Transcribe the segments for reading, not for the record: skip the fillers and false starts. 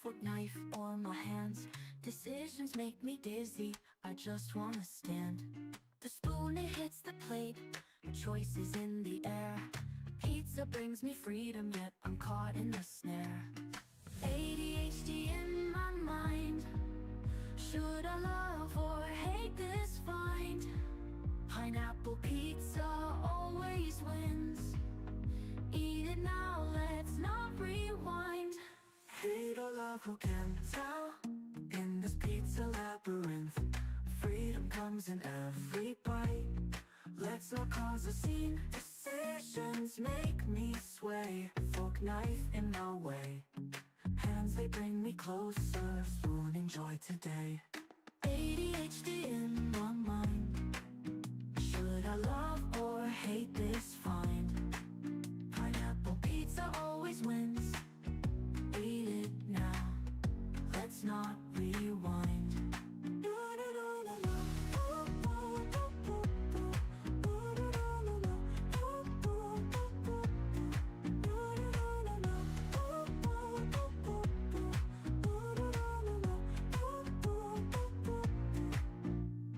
fork, knife, or my hands. Decisions make me dizzy, I just wanna stand. The spoon, it hits the plate, choices in the air. Pizza brings me freedom, yet I'm caught in the snare. ADHD in my mind. Should I love or hate this find? Pineapple pizza always wins. Eat it now, let's not rewind. Hate or love, who can tell? In this pizza labyrinth, freedom comes in every bite. Let's not cause a scene. Decisions make me sway. Fork, knife in my way. Hands, they bring me closer. Spoon, enjoy today. ADHD in my mind. Should I love or hate this find? Pineapple pizza always wins. Eat it now, let's not rewind.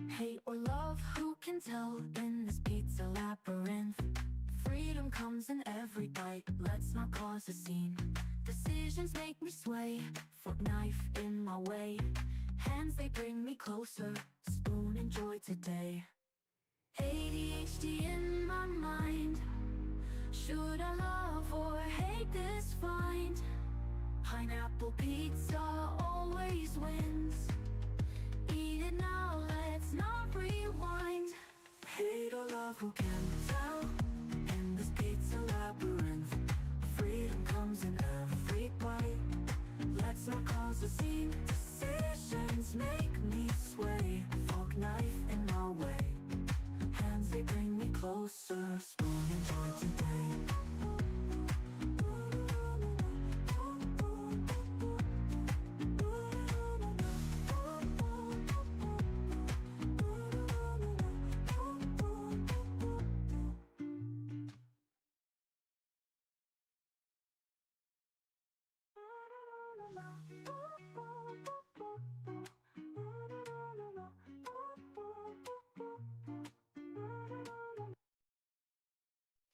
Hate or love, who can tell? In this pizza labyrinth, freedom comes in every bite. Let's not cause a scene. Decisions make me sway. Fork, knife in my way. Hands, they bring me closer. Spoon, enjoy today. ADHD in my mind. Should I love or hate this find? Pineapple pizza always wins. Eat it now, let's not rewind. Hate or love, who can tell? In this pizza labyrinth, freedom comes in every bite. Let's not cause a scene. Decisions make me sway. Fork, knife in my way. Hands, they bring me closer. Spoon, enjoy today.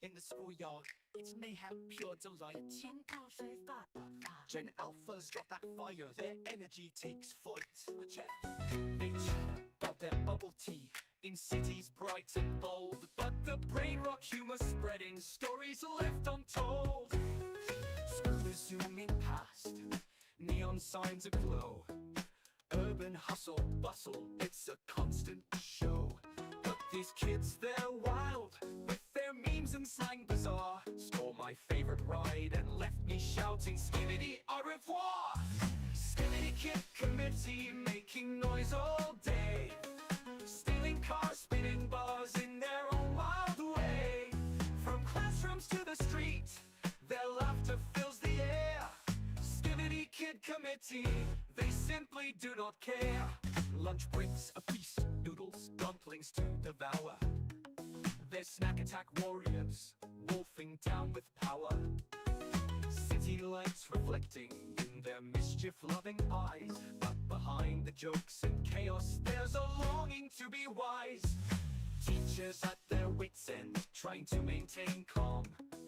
In the schoolyard, it's mayhem, pure delight. 钱到水发发发。 Gen Alpha's got that fire, their energy takes flight. They chat about their bubble tea in cities bright and bold, but the brain rock humor spreading, stories left untold. Scooters zooming past, neon signs aglow. Urban hustle, bustle, it's a constant show. But these kids, they're wild, with their memes and slang bizarre. Stole my favorite ride and left me shouting skibbity au revoir. Skibbity Kid Committee making noise all day, stealing cars, spinning bars in their own wild way. From classrooms to the street, their laughter fills the air. Skibbity Kid Committee, they simply do not care. Lunch breaks a feast, noodles, dumplings to devour. They're snack attack warriors, wolfing down with power. City lights reflecting in their mischief-loving eyes, but behind the jokes and chaos, there's a longing to be wise. Teachers at their wits' end, trying to maintain calm,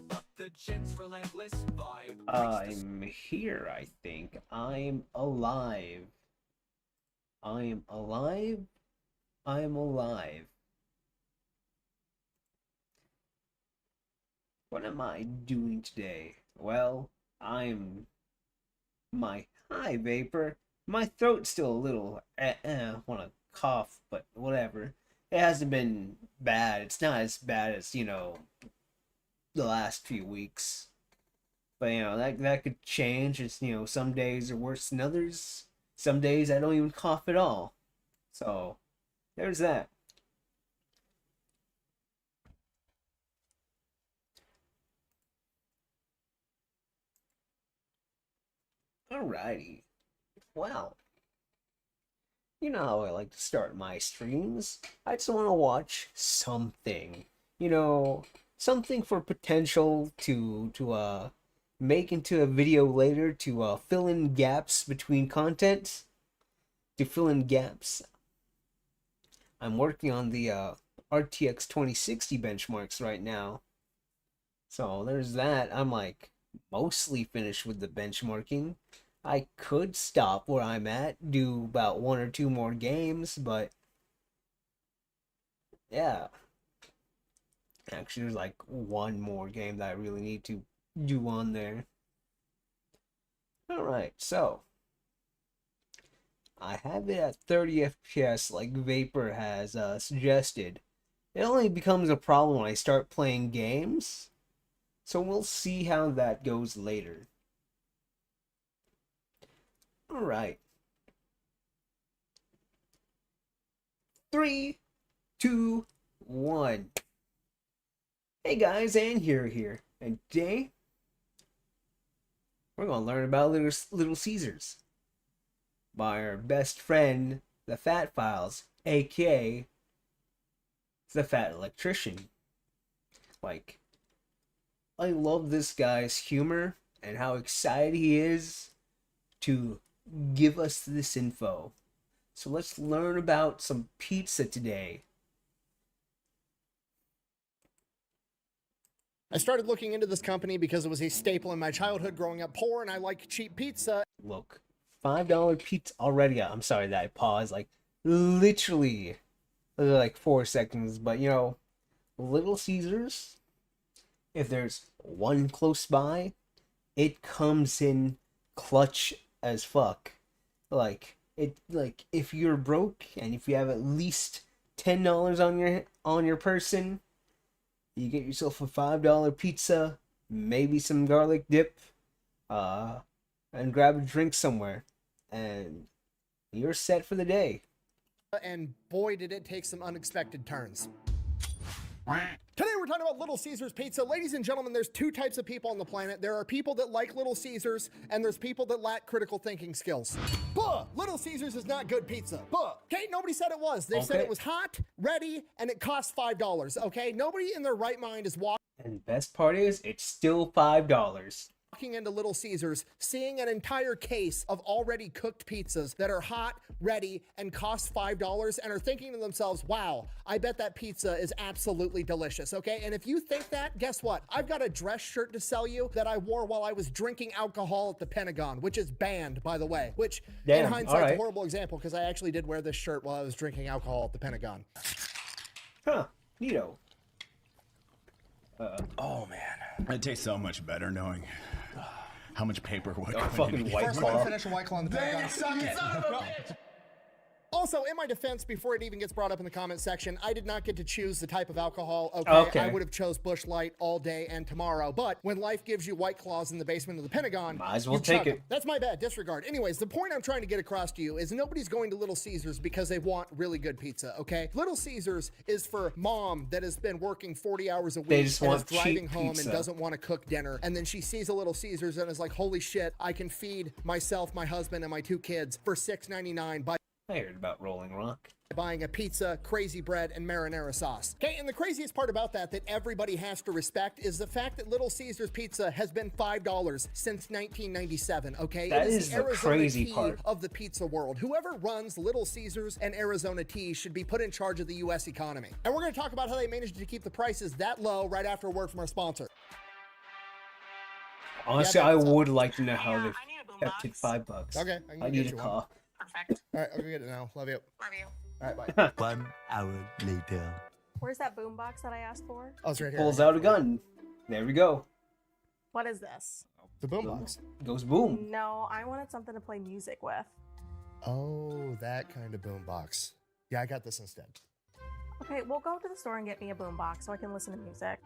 but the gent's relentless vibe. I'm here, I think. I'm alive. I'm alive. I'm alive. What am I doing today? Well, hi, Vapor. My throat's still a little, want to cough, but whatever. It hasn't been bad. It's not as bad as, the last few weeks. But, that could change. It's, some days are worse than others. Some days I don't even cough at all. So, there's that. Alrighty. Well, you know how I like to start my streams. I just want to watch something. Something for potential to make into a video later to fill in gaps between content. To fill in gaps, I'm working on the RTX 2060 benchmarks right now. So there's that. I'm like mostly finished with the benchmarking. I could stop where I'm at, do about 1 or 2 more games, but yeah. Actually, there's like 1 more game that I really need to do on there. Alright, so I have it at 30 FPS like Vapor has suggested. It only becomes a problem when I start playing games, so we'll see how that goes later. Alright. 3, 2, 1. Hey guys, and here. And today, we're going to learn about Little Caesars by our best friend, the Fat Files, aka the Fat Electrician. Like, I love this guy's humor and how excited he is to give us this info. So let's learn about some pizza today. I started looking into this company because it was a staple in my childhood growing up poor, and I like cheap pizza. Look, $5 pizza already. I'm sorry that I paused, like, literally, like 4 seconds. But, you know, Little Caesars, if there's one close by, it comes in clutch as fuck. Like, if you're broke and if you have at least $10 on your person, you get yourself a $5 pizza, maybe some garlic dip, and grab a drink somewhere, and you're set for the day. And boy, did it take some unexpected turns. Today we're talking about Little Caesars Pizza. Ladies and gentlemen, there's 2 types of people on the planet. There are people that like Little Caesars, and there's people that lack critical thinking skills. Buh! Little Caesars is not good pizza. Buh! Okay, nobody said it was. They said it was hot, ready, and it cost $5. Okay, nobody in their right mind is walking. And the best part is, it's still $5. Walking into Little Caesars, seeing an entire case of already cooked pizzas that are hot, ready, and cost $5, and are thinking to themselves, wow, I bet that pizza is absolutely delicious, okay? And if you think that, guess what? I've got a dress shirt to sell you that I wore while I was drinking alcohol at the Pentagon, which is banned, by the way, which in hindsight is a horrible example because I actually did wear this shirt while I was drinking alcohol at the Pentagon. Huh, neato. Oh man, it tastes so much better knowing how much paperwork. Fucking White Claw. Finish a White Claw in the Pentagon. Also, in my defense, before it even gets brought up in the comment section, I did not get to choose the type of alcohol. Okay. I would have chose Busch Light all day and tomorrow. But when life gives you White Claws in the basement of the Pentagon, might as well take it. That's my bad. Disregard. Anyways, the point I'm trying to get across to you is nobody's going to Little Caesars because they want really good pizza, okay? Little Caesars is for mom that has been working 40 hours a week and is driving home and doesn't want to cook dinner. And then she sees a Little Caesars and is like, holy shit, I can feed myself, my husband, and my 2 kids for $6.99 by I heard about Rolling Rock. buying a pizza, crazy bread, and marinara sauce. Okay, and the craziest part about that everybody has to respect is the fact that Little Caesars Pizza has been $5 since 1997, okay? That it is the the Arizona crazy tea part of the pizza world. Whoever runs Little Caesars and Arizona Tea should be put in charge of the U.S. economy. And we're going to talk about how they managed to keep the prices that low right after a word from our sponsor. Honestly, I would like to know how they kept it $5. Okay, I need a car. Perfect. All right, I'll go get it now. Love you. Love you. All right, bye. 1 hour later. Where's that boombox that I asked for? Oh, it's right here. Pulls out a gun. There we go. What is this? The boombox. Goes boom. No, I wanted something to play music with. Oh, that kind of boombox. Yeah, I got this instead. Okay, we'll go to the store and get me a boombox so I can listen to music.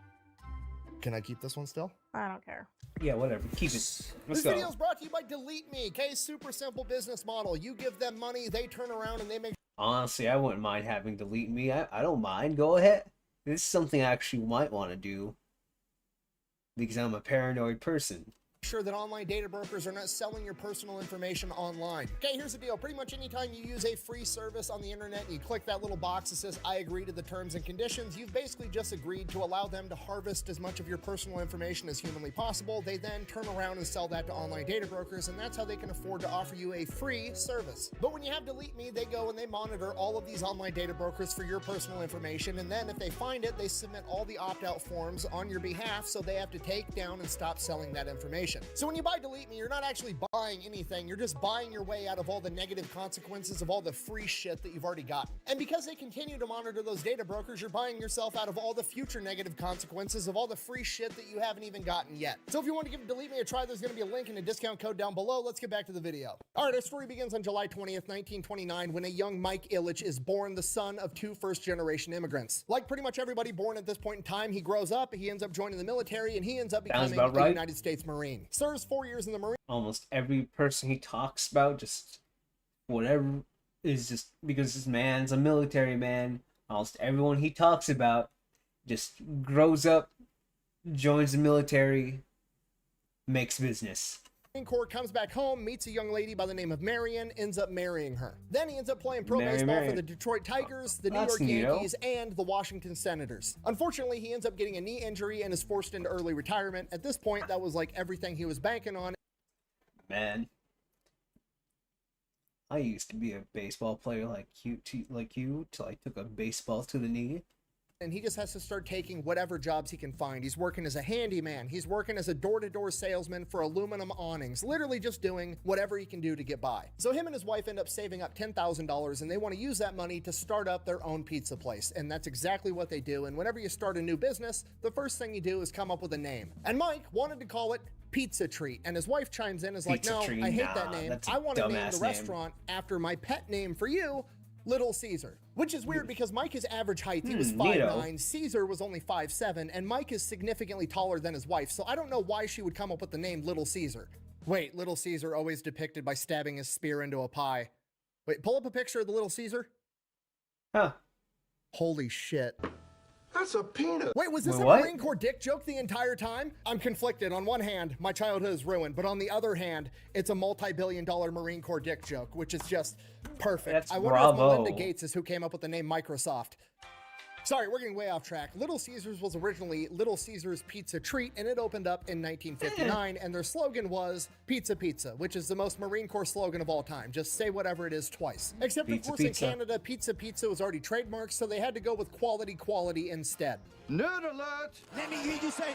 Can I keep this one still? I don't care. Yeah, whatever. Keep it. Let's This go. video is brought to you by Delete Me. Okay, super simple business model. You give them money, they turn around and they make. Honestly, I wouldn't mind having Delete Me. I don't mind. Go ahead. This is something I actually might want to do because I'm a paranoid person. sure that online data brokers are not selling your personal information online. Okay, here's the deal. Pretty much anytime you use a free service on the internet and you click that little box that says, I agree to the terms and conditions, you've basically just agreed to allow them to harvest as much of your personal information as humanly possible. They then turn around and sell that to online data brokers, and that's how they can afford to offer you a free service. But when you have Delete Me, they go and they monitor all of these online data brokers for your personal information, and then if they find it, they submit all the opt-out forms on your behalf, so they have to take down and stop selling that information. So when you buy Delete Me, you're not actually buying anything. You're just buying your way out of all the negative consequences of all the free shit that you've already got. And because they continue to monitor those data brokers, you're buying yourself out of all the future negative consequences of all the free shit that you haven't even gotten yet. So if you want to give Delete Me a try, there's going to be a link and a discount code down below. Let's get back to the video. All right, our story begins on July 20th, 1929, when a young Mike Ilitch is born, the son of two first-generation immigrants. Like pretty much everybody born at this point in time, he grows up, he ends up joining the military, and he ends up becoming a United States Marine. Serves 4 years in the Marine. Almost every person he talks about, just whatever, is just because this man's a military man. Almost everyone he talks about just grows up, joins the military, makes business. Corps, comes back home, meets a young lady by the name of Marion, ends up marrying her. Then he ends up playing pro baseball for the Detroit Tigers, the New York Yankees, and the Washington Senators. Unfortunately, he ends up getting a knee injury and is forced into early retirement. At this point, that was like everything he was banking on. Man, I used to be a baseball player like you till I took a baseball to the knee. And he just has to start taking whatever jobs he can find. He's working as a handyman. He's working as a door-to-door salesman for aluminum awnings, literally just doing whatever he can do to get by. So him and his wife end up saving up $10,000, and they want to use that money to start up their own pizza place. And that's exactly what they do. And whenever you start a new business, the first thing you do is come up with a name. And Mike wanted to call it Pizza Treat, and his wife chimes in, is like, no, I hate that name. I want to name the restaurant after my pet name for you, Little Caesar. Which is weird because Mike is average height. He was 5'9", Caesar was only 5'7", and Mike is significantly taller than his wife, so I don't know why she would come up with the name Little Caesar. Wait, Little Caesar always depicted by stabbing his spear into a pie. Wait, pull up a picture of the Little Caesar. Huh. Holy shit. That's a peanut. Wait, was this a Marine Corps dick joke the entire time? I'm conflicted. On one hand, my childhood is ruined, but on the other hand, it's a multi-billion-dollar Marine Corps dick joke, which is just perfect. I wonder if Melinda Gates is who came up with the name Microsoft. Sorry, we're getting way off track. Little Caesars was originally Little Caesars Pizza Treat, and it opened up in 1959, and their slogan was Pizza Pizza, which is the most Marine Corps slogan of all time. Just say whatever it is twice. Except, of course, in Canada, Pizza Pizza was already trademarked, so they had to go with Quality instead. Nerd alert! Let me hear you say,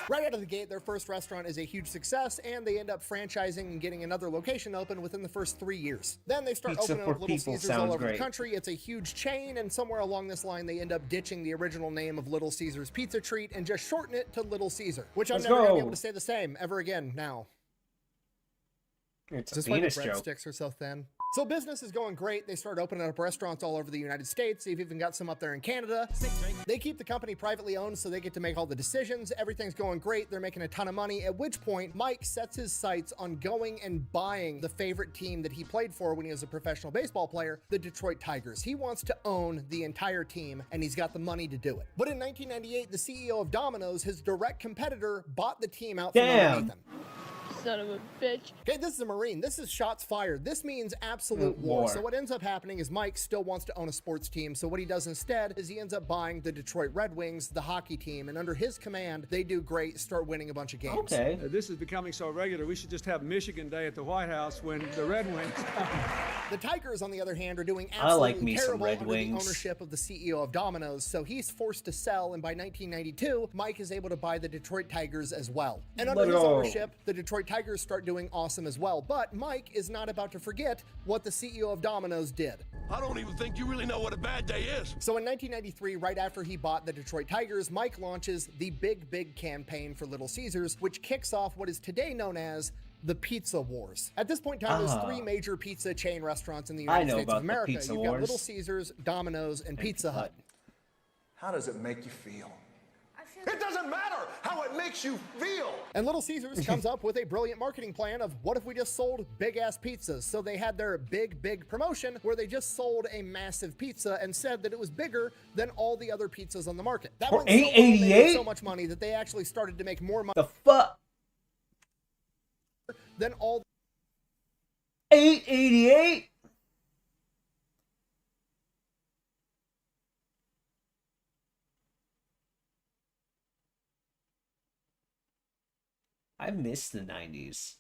Right out of the gate, their first restaurant is a huge success, and they end up franchising and getting another location open within the first 3 years. Then they start opening up Little Caesars all over the country. It's a huge chain, and somewhere along this line, they end up ditching the original name of Little Caesars Pizza Treat and just shorten it to Little Caesar, which I'm never going to be able to say the same ever again now. It's just why the breadsticks are so thin. So business is going great. They start opening up restaurants all over the United States. They've even got some up there in Canada. They keep the company privately owned, so they get to make all the decisions. Everything's going great. They're making a ton of money, at which point Mike sets his sights on going and buying the favorite team that he played for when he was a professional baseball player, the Detroit Tigers. He wants to own the entire team, and he's got the money to do it. But in 1998, the CEO of Domino's, his direct competitor, bought the team out from underneath him. Son of a bitch. Okay, this is a Marine. This is shots fired. This means absolute war. So what ends up happening is Mike still wants to own a sports team. So what he does instead is he ends up buying the Detroit Red Wings, the hockey team. And under his command, they do great, start winning a bunch of games. Okay. This is becoming so regular, we should just have Michigan Day at the White House when the Red Wings The Tigers, on the other hand, are doing absolutely terrible under the Wings. ownership of the CEO of Domino's. So he's forced to sell. And by 1992, Mike is able to buy the Detroit Tigers as well. And under his ownership, the Detroit Tigers start doing awesome as well. But Mike is not about to forget what the CEO of Domino's did. I don't even think you really know what a bad day is. So in 1993, right after he bought the Detroit Tigers, Mike launches the Big campaign for Little Caesars, which kicks off what is today known as the Pizza Wars. At this point in time, there's 3 major pizza chain restaurants in the United States of America. You've got Little Caesars, Domino's, and Pizza Hut. How does it make you feel? I feel It doesn't matter how it makes you feel. And Little Caesars comes up with a brilliant marketing plan of what if we just sold big ass pizzas? So they had their big promotion where they just sold a massive pizza and said that it was bigger than all the other pizzas on the market. That For went so well, they made $8.88? so much money that they actually started to make more money The fuck? than all $8.88? I miss the 90s.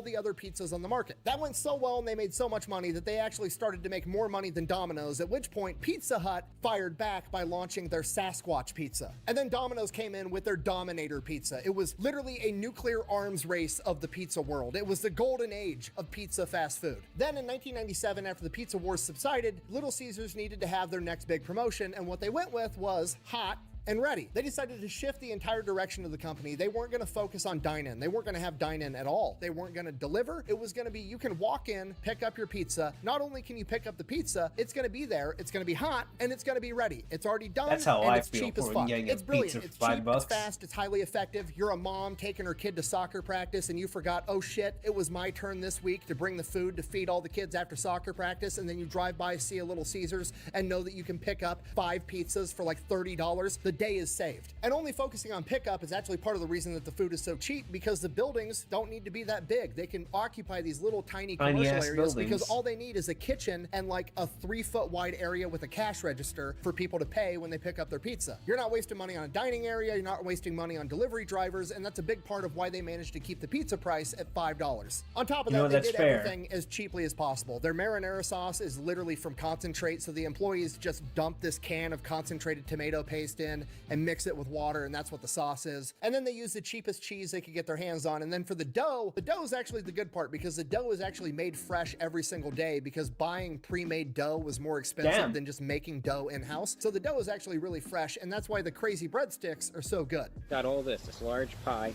the other pizzas on the market. That went so well and they made so much money that they actually started to make more money than Domino's, at which point Pizza Hut fired back by launching their Sasquatch pizza. And then Domino's came in with their Dominator pizza. It was literally a nuclear arms race of the pizza world. It was the golden age of pizza fast food. Then in 1997, after the pizza wars subsided, Little Caesars needed to have their next big promotion, and what they went with was hot and ready. They decided to shift the entire direction of the company. They weren't going to focus on dine-in. They weren't going to have dine-in at all. They weren't going to deliver. It was going to be, you can walk in, pick up your pizza. Not only can you pick up the pizza, it's going to be there, it's going to be hot, and it's going to be ready. It's already done. That's how and I it's feel cheap as for fuck. getting a It's brilliant. pizza for It's cheap, $5. it's fast, it's highly effective. You're a mom taking her kid to soccer practice and you forgot, oh shit, it was my turn this week to bring the food to feed all the kids after soccer practice, and then you drive by, see a Little Caesars, and know that you can pick up 5 pizzas for like $30. The day is saved. And only focusing on pickup is actually part of the reason that the food is so cheap, because the buildings don't need to be that big. They can occupy these little tiny commercial Tiny-ass areas buildings. because all they need is a kitchen and like a 3-foot wide area with a cash register for people to pay when they pick up their pizza. You're not wasting money on a dining area, you're not wasting money on delivery drivers, and that's a big part of why they managed to keep the pizza price at $5. On top of You know, that, they that's did fair. everything as cheaply as possible. Their marinara sauce is literally from concentrate, so the employees just dump this can of concentrated tomato paste in and mix it with water, and that's what the sauce is. And then they use the cheapest cheese they could get their hands on. And then for the dough is actually the good part, because the dough is actually made fresh every single day, because buying pre-made dough was more expensive Damn. than just making dough in-house. So the dough is actually really fresh, and that's why the crazy breadsticks are so good. Got all this large pie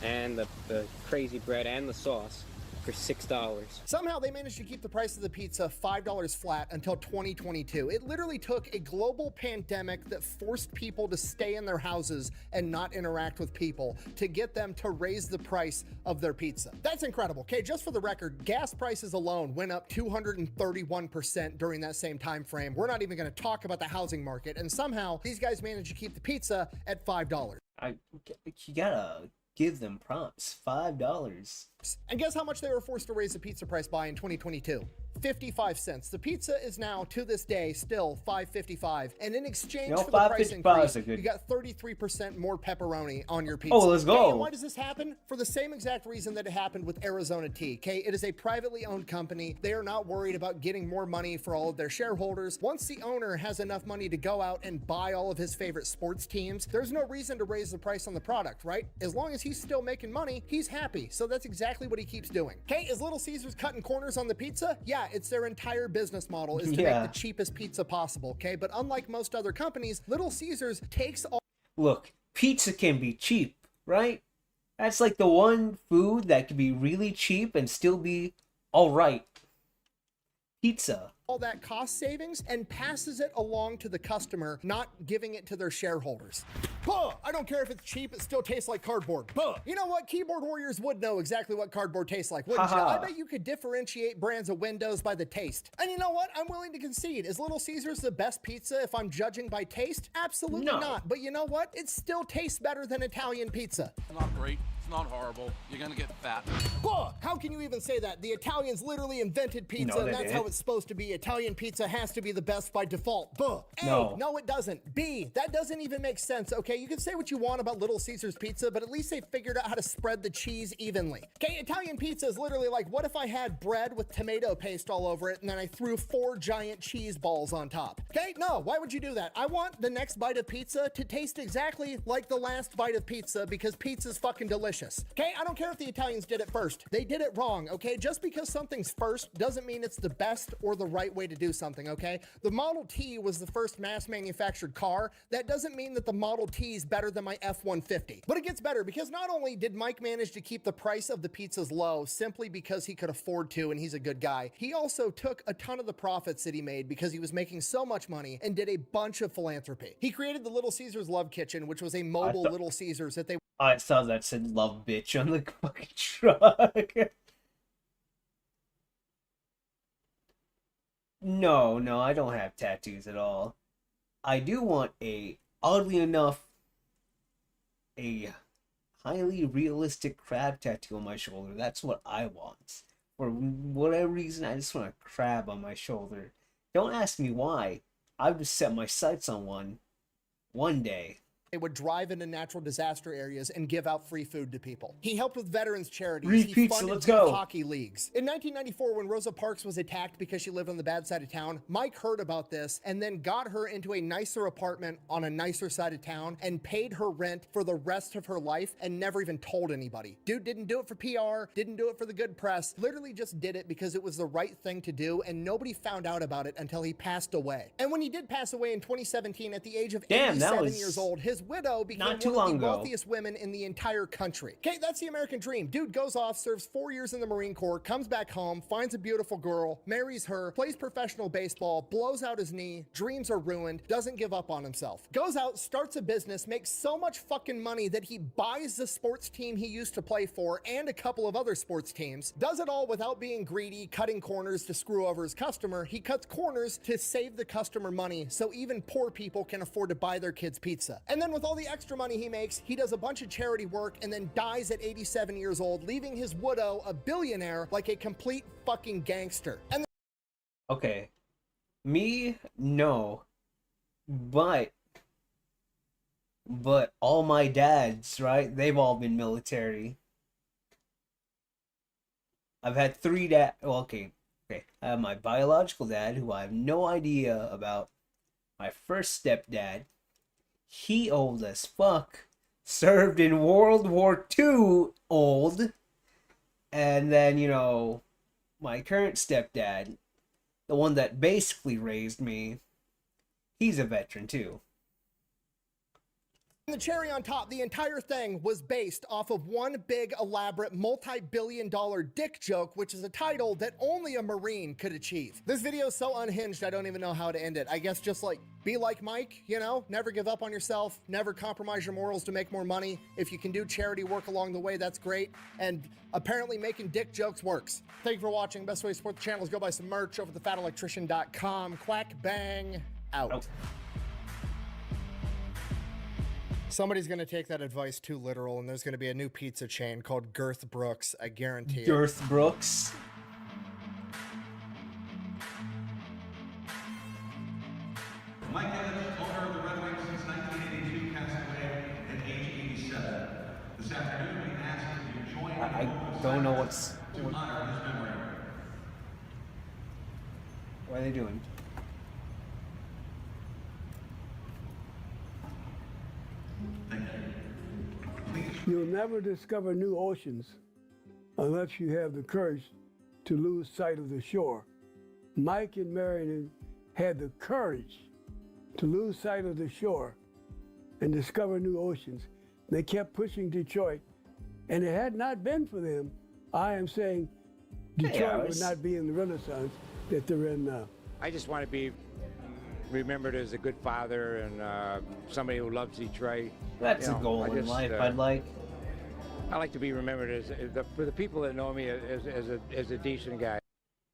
and the crazy bread and the sauce for $6. Somehow they managed to keep the price of the pizza $5 flat until 2022. It literally took a global pandemic that forced people to stay in their houses and not interact with people to get them to raise the price of their pizza. That's incredible. Okay, just for the record, gas prices alone went up 231% during that same time frame. We're not even going to talk about the housing market, and somehow these guys managed to keep the pizza at $5. You gotta give them prompts. $5. And guess how much they were forced to raise the pizza price by in 2022? 55 cents. The pizza is now, to this day, still $5.55. And in exchange for the price $5.55 increase, is a good- you got 33% more pepperoni on your pizza. Oh, let's go. Okay, and why does this happen? For the same exact reason that it happened with Arizona Tea. Okay, it is a privately owned company. They are not worried about getting more money for all of their shareholders. Once the owner has enough money to go out and buy all of his favorite sports teams, there's no reason to raise the price on the product, right? As long as he's still making money, he's happy. So that's exactly what he keeps doing. Okay, is Little Caesars cutting corners on the pizza? Yeah, it's their entire business model is to Yeah. make the cheapest pizza possible, okay? But unlike most other companies, Little Caesars takes all Look, pizza can be cheap, right? That's like the one food that can be really cheap and still be alright. Pizza. that cost savings and passes it along to the customer, not giving it to their shareholders. Buh! I don't care if it's cheap, it still tastes like cardboard. Buh! You know what? Keyboard warriors would know exactly what cardboard tastes like, wouldn't you? Haha. I bet you could differentiate brands of Windows by the taste. And you know what? I'm willing to concede. Is Little Caesars the best pizza if I'm judging by taste? Absolutely No. not. But you know what? It still tastes better than Italian pizza. It's not great. It's not horrible. You're gonna get fat. Buh! How can you even say that? The Italians literally invented pizza, No, and they that's didn't. how it's supposed to be. Italian pizza has to be the best by default. Buh! A, No. no, it doesn't. B, that doesn't even make sense, okay? You can say what you want about Little Caesars pizza, but at least they figured out how to spread the cheese evenly. Okay, Italian pizza is literally like, what if I had bread with tomato paste all over it, and then I threw 4 giant cheese balls on top? Okay, no, why would you do that? I want the next bite of pizza to taste exactly like the last bite of pizza, because pizza's fucking delicious. delicious. Okay, I don't care if the Italians did it first. They did it wrong, okay? Just because something's first doesn't mean it's the best or the right way to do something, okay? The Model T was the first mass manufactured car. That doesn't mean that the Model T is better than my F-150. But it gets better because not only did Mike manage to keep the price of the pizzas low simply because he could afford to and he's a good guy, he also took a ton of the profits that he made because he was making so much money and did a bunch of philanthropy. He created the Little Caesars Love Kitchen, which was a mobile Little Caesars that they... I saw that said love bitch on the fucking truck. No, I don't have tattoos at all. I do want oddly enough, a highly realistic crab tattoo on my shoulder. That's what I want. For whatever reason, I just want a crab on my shoulder. Don't ask me why. I've just set my sights on one day. They would drive into natural disaster areas and give out free food to people. He helped with veterans charities. Free he pizza, funded let's go. hockey leagues. In 1994, when Rosa Parks was attacked because she lived on the bad side of town, Mike heard about this and then got her into a nicer apartment on a nicer side of town and paid her rent for the rest of her life and never even told anybody. Dude didn't do it for PR, didn't do it for the good press, literally just did it because it was the right thing to do, and nobody found out about it until he passed away. And when he did pass away in 2017 at the age of 87 years old, his widow became one of the wealthiest women in the entire country. Okay, that's the American dream. Dude goes off, serves 4 years in the Marine Corps, comes back home, finds a beautiful girl, marries her, plays professional baseball, blows out his knee, dreams are ruined, doesn't give up on himself. Goes out, starts a business, makes so much fucking money that he buys the sports team he used to play for and a couple of other sports teams. Does it all without being greedy, cutting corners to screw over his customer. He cuts corners to save the customer money so even poor people can afford to buy their kids pizza. And then with all the extra money he makes, he does a bunch of charity work and then dies at 87 years old, leaving his widow a billionaire like a complete fucking gangster. And okay, me, no, but all my dads, right? They've all been military. I've had 3 dads. Well, okay. I have my biological dad, who I have no idea about. My first stepdad, he old as fuck. Served in World War II, old. And then, you know, my current stepdad, the one that basically raised me, he's a veteran too. the cherry on top, the entire thing was based off of one big, elaborate, multi-billion-dollar dick joke, which is a title that only a Marine could achieve. This video is so unhinged, I don't even know how to end it. I guess just like, be like Mike, you know? Never give up on yourself, never compromise your morals to make more money. If you can do charity work along the way, that's great. And apparently making dick jokes works. Thank you for watching. Best way to support the channel is go buy some merch over at thefatelectrician.com. Quack bang out. Oh. Somebody's going to take that advice too literal, and there's going to be a new pizza chain called Girth Brooks. I guarantee it. Girth Brooks? Mike Evans, owner of the Red Wings since 1982, passed away at age 87. This afternoon, we asked if you join I don't know what's... to honor his memory. What are they doing? You'll never discover new oceans unless you have the courage to lose sight of the shore. Mike and Marion had the courage to lose sight of the shore and discover new oceans. They kept pushing Detroit, and it had not been for them, I am saying Detroit would not be in the renaissance that they're in now. I just want to be remembered as a good father and somebody who loves Detroit. That's a goal in life, I'd like. I like to be remembered as for the people that know me as a decent guy.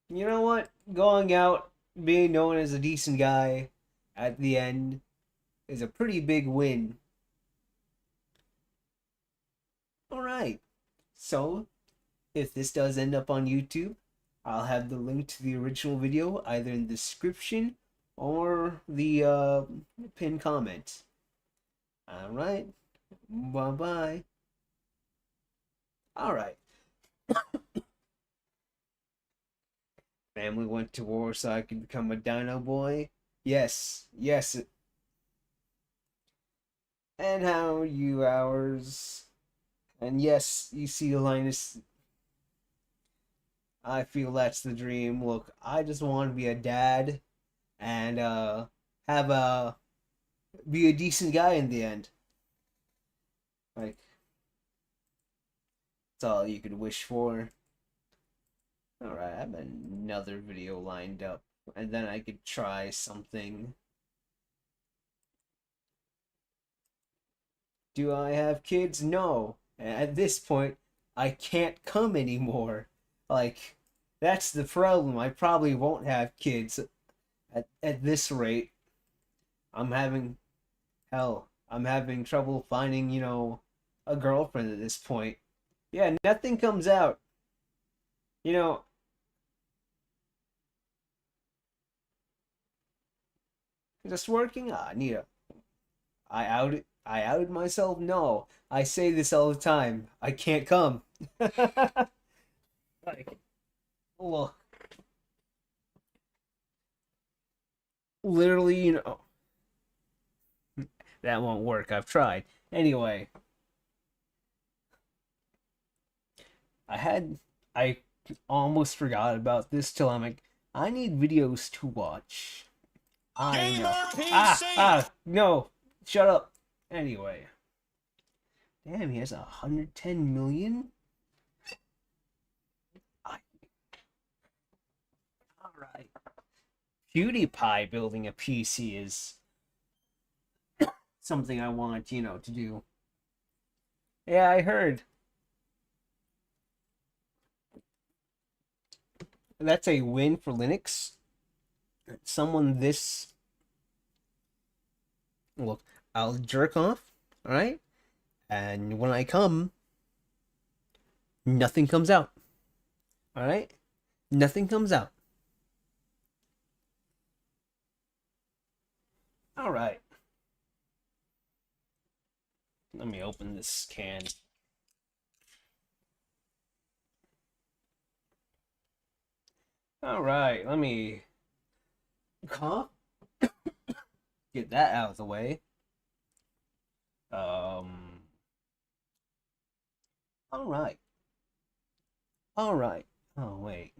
You know what? Going out, being known as a decent guy at the end is a pretty big win. Alright, so if this does end up on YouTube, I'll have the link to the original video either in the description or the pinned comment. Alright, bye-bye. Alright. Family went to war so I could become a dino boy? Yes, yes. And how you hours And yes, you see, Linus, I feel that's the dream. Look, I just want to be a dad and be a decent guy in the end. Like, that's all you could wish for. Alright, I have another video lined up, and then I could try something. Do I have kids? No. At this point, I can't come anymore. Like, that's the problem. I probably won't have kids at this rate. I'm having trouble finding, you know, a girlfriend at this point. Yeah, nothing comes out. You know, just working? I outed myself? No. I say this all the time. I can't come. Like, look. Literally, you know. That won't work. I've tried. Anyway. I almost forgot about this till I'm like, I need videos to watch. I know. No. Shut up. Anyway. Damn, he has 110 million? Alright. PewDiePie building a PC is something I want, you know, to do. Yeah, I heard. That's a win for Linux. Someone this... Look, I'll jerk off, alright? And when I come, nothing comes out. Alright? Nothing comes out. Alright. Let me open this can. Alright, let me cough. Get that out of the way. Alright. Alright. Oh, wait.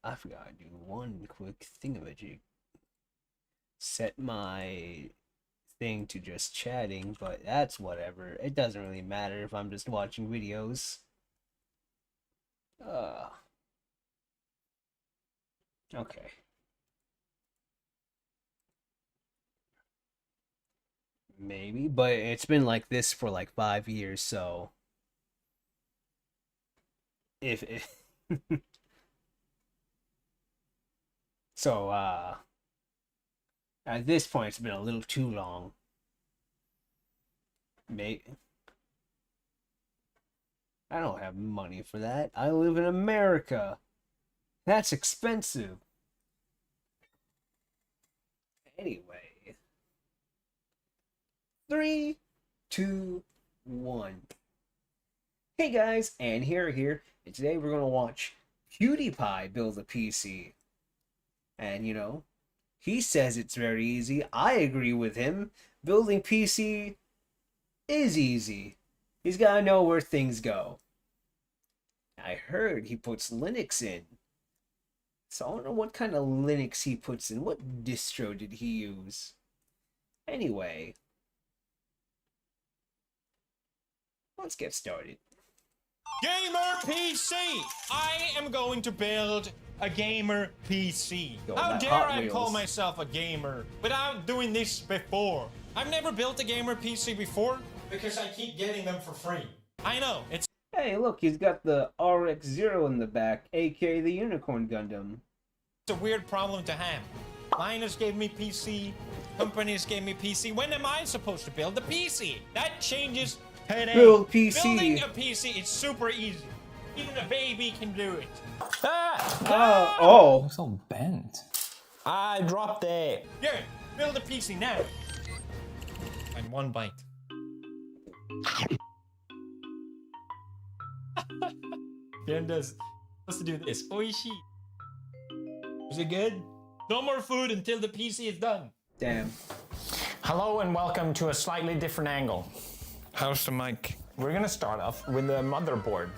I forgot to do one quick thingamajig. Set my thing to just chatting, but that's whatever. It doesn't really matter if I'm just watching videos. Okay. Maybe, but it's been like this for like 5 years, so if so at this point it's been a little too long. Maybe I don't have money for that. I live in America. That's expensive. Anyway. 3, 2, 1. Hey guys, and here, and today we're gonna watch PewDiePie build a PC. And you know, he says it's very easy. I agree with him. Building PC is easy. He's gotta know where things go. I heard he puts Linux in. So I don't know what kind of Linux he puts in. What distro did he use? Anyway. Let's get started. Gamer PC! I am going to build a gamer PC. How dare I call myself a gamer without doing this before? I've never built a gamer PC before because I keep getting them for free. I know, it's... Hey, look, he's got the RX-0 in the back, aka the Unicorn Gundam. It's a weird problem to have. Linus gave me PC, companies gave me PC. When am I supposed to build a PC? That changes today. Build PC. Building a PC is super easy. Even a baby can do it. Oh. Looks all bent. I dropped it. Yeah, build a PC now. And one bite. Jen does supposed to do this. Oishi. Is it good? No more food until the PC is done. Damn. Hello and welcome to a slightly different angle. How's the mic? We're gonna start off with the motherboard.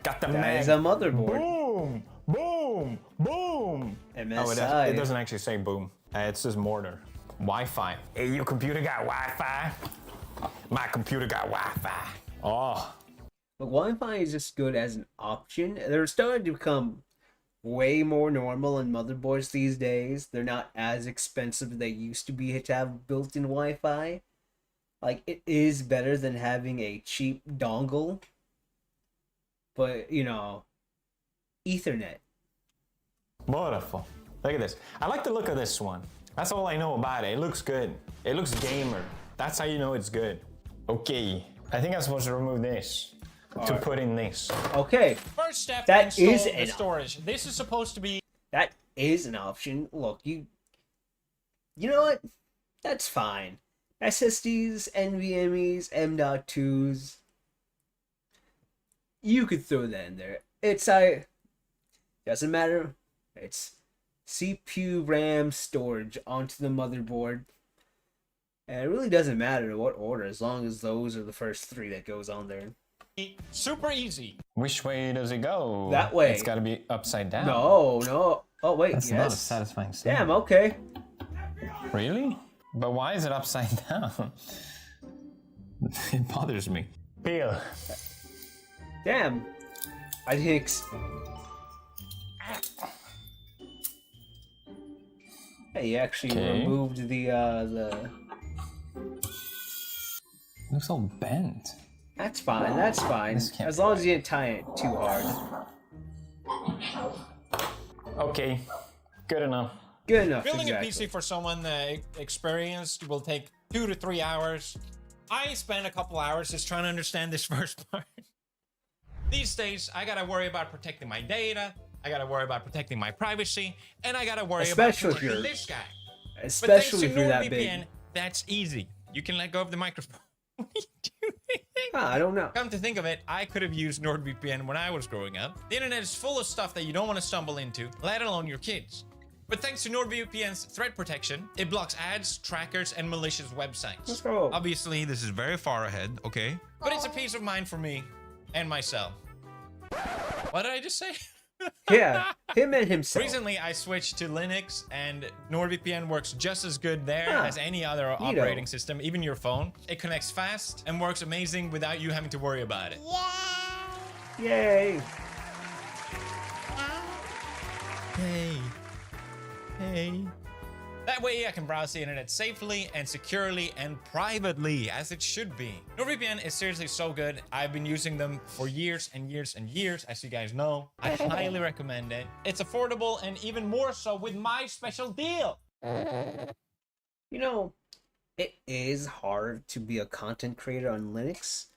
Got the That is a motherboard. Boom, boom, boom. MSI. It doesn't actually say boom. It says mortar. Wi-Fi. Hey, your computer got Wi-Fi? My computer got Wi-Fi. Oh. But Wi-Fi is just good as an option. They're starting to become way more normal in motherboards these days. They're not as expensive as they used to be to have built-in Wi-Fi. Like, it is better than having a cheap dongle. But, you know, Ethernet. Beautiful. Look at this. I like the look of this one. That's all I know about it. It looks good. It looks gamer. That's how you know it's good. Okay. I think I'm supposed to remove this to put in this. Okay. First step, that install is the an storage. This is supposed to be... That is an option. Look, you know what? That's fine. SSDs, NVMe's, M.2s. You could throw that in there. Doesn't matter. It's CPU, RAM, storage onto the motherboard. And it really doesn't matter what order, as long as those are the first three that goes on there. Super easy. Which way does it go? That way. It's got to be upside down. No. Oh, wait, That's yes. not a satisfying sound. Damn, okay. Really? But why is it upside down? It bothers me. Peel. Damn. I think... Hey, you actually removed the... Looks all bent. That's fine, that's fine. As long as you didn't tie it too hard. Okay, good enough. Good enough, Building exactly. a PC for someone experienced will take 2 to 3 hours. I spent a couple hours just trying to understand this first part. These days, I gotta worry about protecting my data, I gotta worry about protecting my privacy, and I gotta worry about protecting this guy. Especially if you're that big. NordVPN, that's easy. You can let go of the microphone. I don't know. Come to think of it, I could have used NordVPN when I was growing up. The internet is full of stuff that you don't want to stumble into, let alone your kids. But thanks to NordVPN's threat protection, it blocks ads, trackers, and malicious websites. Let's go. Obviously, this is very far ahead, okay? But it's a peace of mind for me and myself. What did I just say? Yeah, him and himself. Recently, I switched to Linux, and NordVPN works just as good there Huh. as any other operating system, even your phone. It connects fast and works amazing without you having to worry about it. Yay! Hey. That way I can browse the internet safely and securely and privately, as it should be. NordVPN is seriously so good. I've been using them for years and years and years, as you guys know. I highly recommend it. It's affordable, and even more so with my special deal. You know, it is hard to be a content creator on Linux,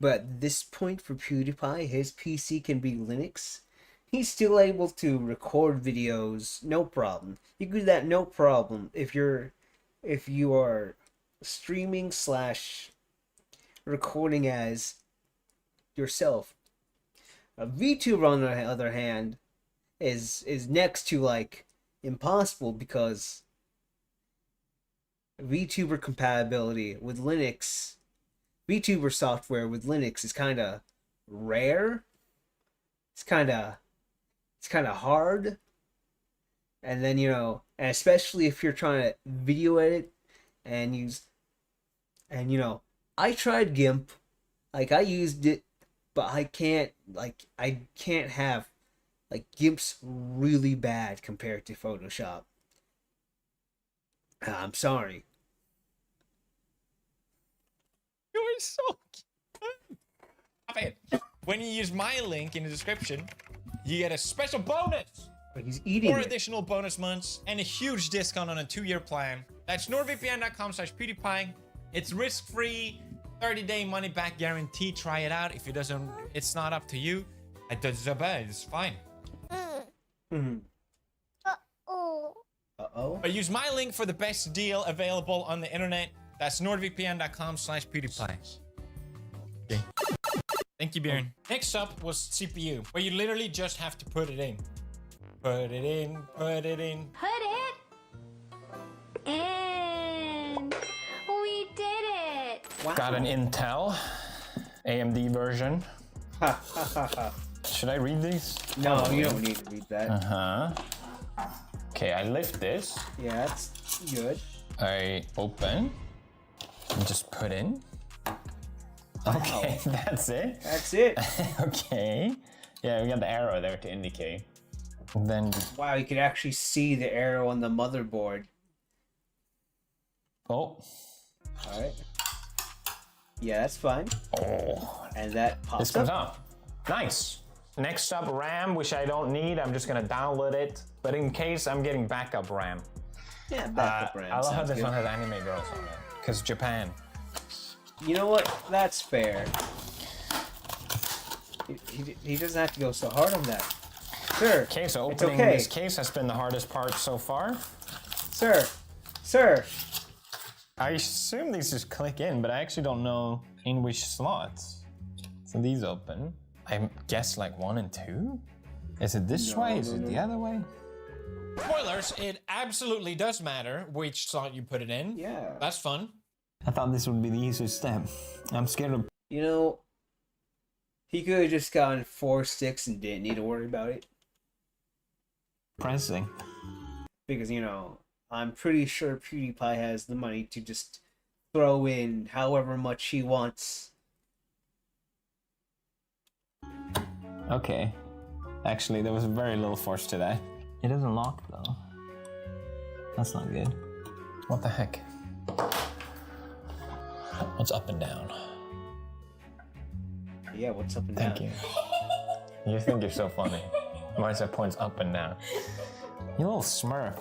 but at this point for PewDiePie, his PC can be Linux. He's still able to record videos, no problem. You can do that no problem if you are streaming / recording as yourself. A VTuber, on the other hand, is next to like impossible, because VTuber compatibility with Linux, VTuber software with Linux is kind of rare. It's kind of hard. And then, you know, and especially if you're trying to video edit and use, and you know, I tried GIMP, like I used it, but I can't have, like, GIMP's really bad compared to Photoshop. I'm sorry. You're so cute. When you use my link in the description, you get a special bonus. But he's eating 4 it. additional bonus months and a huge discount on a 2-year plan. That's nordvpn.com/PewDiePie. It's risk-free, 30-day money-back guarantee. Try it out. If it doesn't, it's not up to you. It's fine. Uh-oh. But use my link for the best deal available on the internet. That's nordvpn.com/PewDiePie. Okay. Thank you, Bjorn. Next up was CPU, where you literally just have to put it in. Put it in, put it in. Put it in. We did it. Got an Intel AMD version. Ha ha ha ha. Should I read these? No, you don't need to read that. Uh-huh. Okay, I lift this. Yeah, that's good. I open. And just put in. Okay, that's it. That's it. Okay. Yeah, we got the arrow there to indicate. Then. Wow, you can actually see the arrow on the motherboard. Oh. Alright. Yeah, that's fine. Oh. And that pops This comes out. Nice. Next up, RAM, which I don't need. I'm just gonna download it. But in case, I'm getting backup RAM. Yeah, backup RAM. I love how sounds this good. one has anime girls on it. Because Japan. You know what? That's fair. He doesn't have to go so hard on that. Sir. Okay, so it's opening okay. this case has been the hardest part so far. Sir. Sir. I assume these just click in, but I actually don't know in which slots. So these open. I guess like 1 and 2? Is it this way? Is it the other way? Spoilers, it absolutely does matter which slot you put it in. Yeah. That's fun. I thought this would be the easiest step. I'm scared of... You know, he could have just gotten 4 sticks and didn't need to worry about it. pressing. Because, you know, I'm pretty sure PewDiePie has the money to just throw in however much he wants. Okay. Actually, there was very little force to that. It doesn't lock, though. That's not good. What the heck? What's up and down? Yeah, what's up and Thank down? you. You think you're so funny. Why is that points up and down? You little smurf.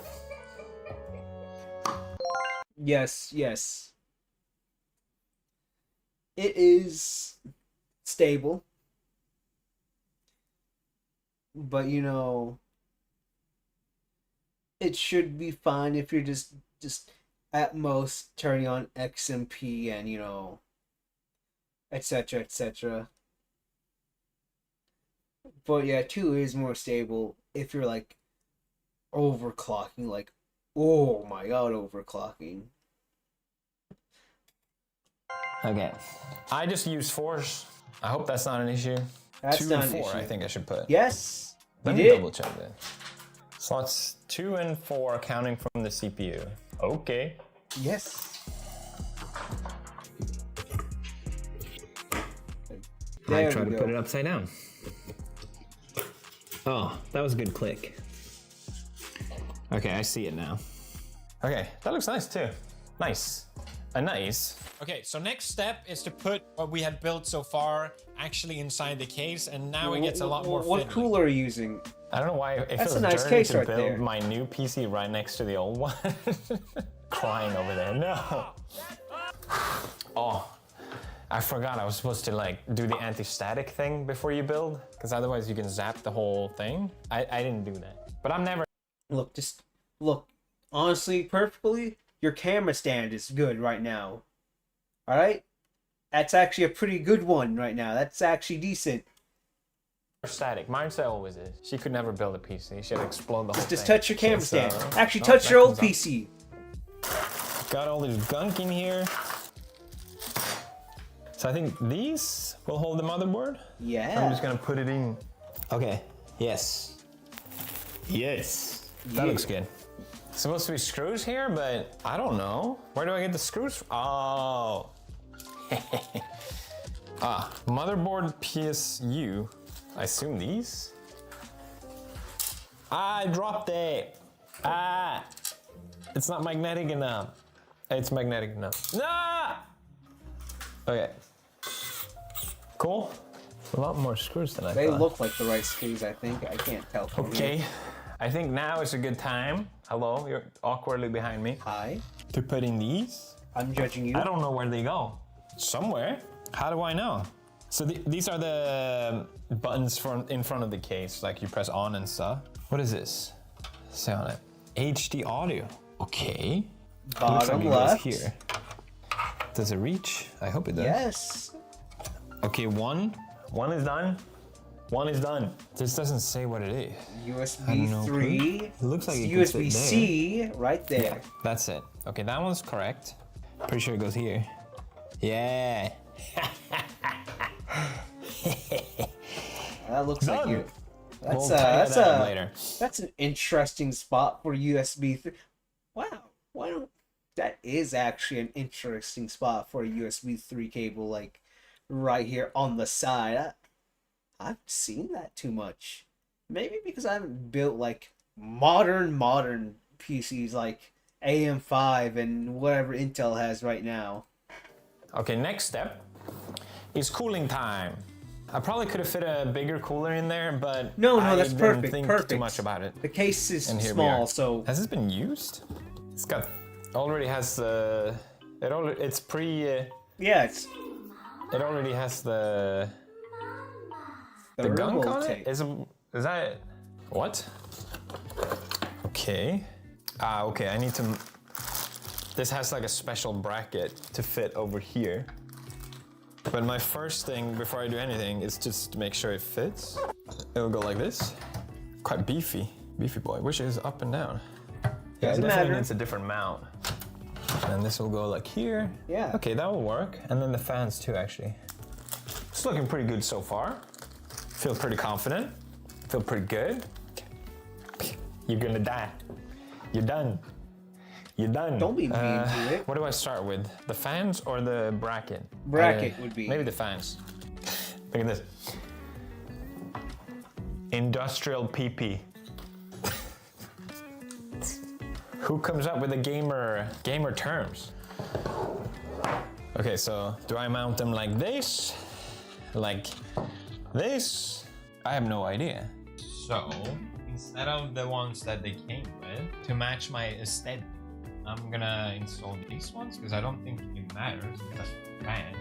Yes, yes. It is stable. But, you know, it should be fine if you're just at most turning on XMP and, you know, etc, etc. But yeah, 2 is more stable if you're like overclocking, like, oh my god, overclocking. Okay. I just use force. I hope that's not an issue. That's 2 not and an 4, issue. I think I should put. Yes, Let you me did. double check that. Slots 2 and 4 counting from the CPU. Okay. Yes. I There try we to go. put it upside down. Oh, that was a good click. Okay, I see it now. Okay, that looks nice too. Nice. A nice. Okay, so next step is to put what we had built so far actually inside the case, and now it gets a lot more What fiddly. cooler are you using? I don't know why it That's feels a nice dirty case to right build there. my new PC right next to the old one. Crying over there. No. Oh, I forgot I was supposed to like do the anti-static thing before you build, because otherwise you can zap the whole thing. I didn't do that, but I'm never. Look, just look. Honestly, perfectly, your camera stand is good right now. All right, that's actually a pretty good one right now. That's actually decent. Static. Mine always is. She could never build a PC. She'd explode the whole thing. Just touch your camera So- stand. Actually, Oh, touch that your old comes up. PC. Got all this gunk in here. So I think these will hold the motherboard. Yeah. I'm just gonna put it in. Okay. Yes. Yes. That looks good. Supposed to be screws here, but I don't know. Where do I get the screws from? Oh. Motherboard PSU. I assume these? I dropped it. It's not magnetic enough. It's magnetic enough. Nah! Okay. Cool. A lot more screws than I They thought. look like the right screws, I think. I can't tell from Okay. here. I think now is a good time. Hello, you're awkwardly behind me. Hi. To put in these. I'm judging you. I don't know where they go. Somewhere. How do I know? So these are the buttons in front of the case, like you press on and stuff. What is this? Say on it. HD audio. Okay. Bottom Looks like it left. goes here. Does it reach? I hope it does. Yes. Okay, one is done. One is done. This doesn't say what it is. USB no 3. clue. It looks like it can fit USB-C right there. Yeah, that's it. Okay, that one's correct. Pretty sure it goes here. Yeah. that looks like Done. you. We'll figure that out later. That's an interesting spot for USB 3. Wow, why don't that is actually an interesting spot for a USB 3 cable, like right here on the side. I've seen that too much. Maybe because I haven't built like modern PCs like AM5 and whatever Intel has right now. Okay, next step is cooling time. I probably could have fit a bigger cooler in there, but No, I that's didn't perfect. think Perfect. too much about it. The case is And here we small, are. so Has this been used? It's got already has the it's pre yeah, it already has the gunk remote on tape. it. Is that it? What? Okay. Okay. I need to. This has like a special bracket to fit over here. But my first thing before I do anything is just to make sure it fits. It'll go like this. Quite beefy boy. Which is up and down. Yeah, it definitely needs a different mount. And this will go like here. Yeah. Okay, that will work. And then the fans too, actually. It's looking pretty good so far. Feel pretty confident. Feel pretty good. You're gonna die. You're done. You're done. Don't be mean to it. What do I start with? The fans or the bracket? Bracket would be. Maybe the fans. Look at this. Industrial PP. Who comes up with the gamer terms? Okay, so do I mount them like this? Like this? I have no idea. So, instead of the ones that they came with, to match my aesthetic, I'm gonna install these ones because I don't think it matters because fan.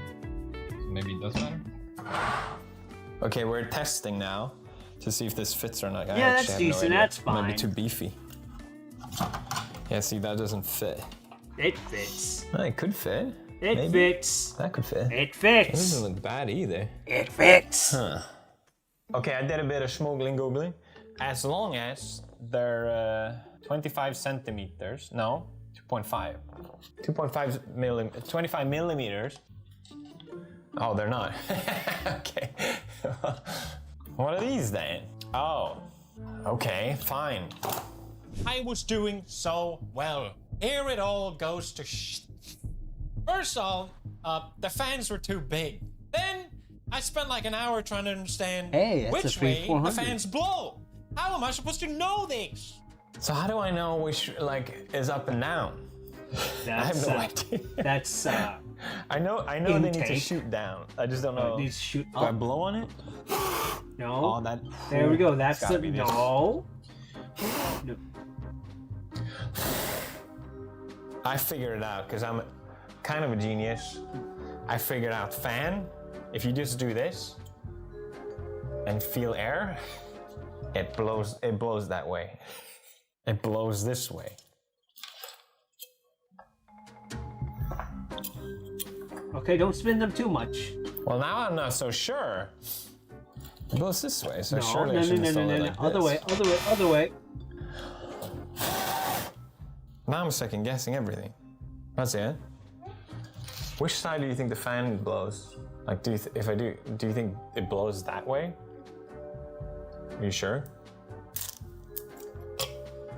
So maybe it does matter. Okay, we're testing now to see if this fits or not. Yeah, that's decent. That's fine. Maybe too beefy. Yeah, see, that doesn't fit. It fits. No, it could fit. It Maybe. fits. That could fit. It It fits. doesn't look bad either. It fits. Huh. Okay, I did a bit of schmoogling googling. As long as they're 25 centimeters, no, 2.5. 25 millimeters. Oh, they're not. Okay. What are these then? Oh, okay, fine. I was doing so well. Here it all goes to First of all, the fans were too big. Then I spent like an hour trying to understand which way the fans blow. How am I supposed to know this? So how do I know which like is up and down? I have no idea. That's I know they need to intake. shoot down. I just don't know. It needs to shoot Do I up. blow on it? No. Oh, that. There we go. That's It's gotta the be this. no. I figured it out because I'm kind of a genius. I figured out fan. If you just do this and feel air, it blows that way. It blows this way. Okay, don't spin them too much. Well, now I'm not so sure. It blows this way, so No, surely I should install it like Other this. way, other way. Now I'm second guessing everything. That's it. Which side do you think the fan blows? Like, do you think it blows that way? Are you sure?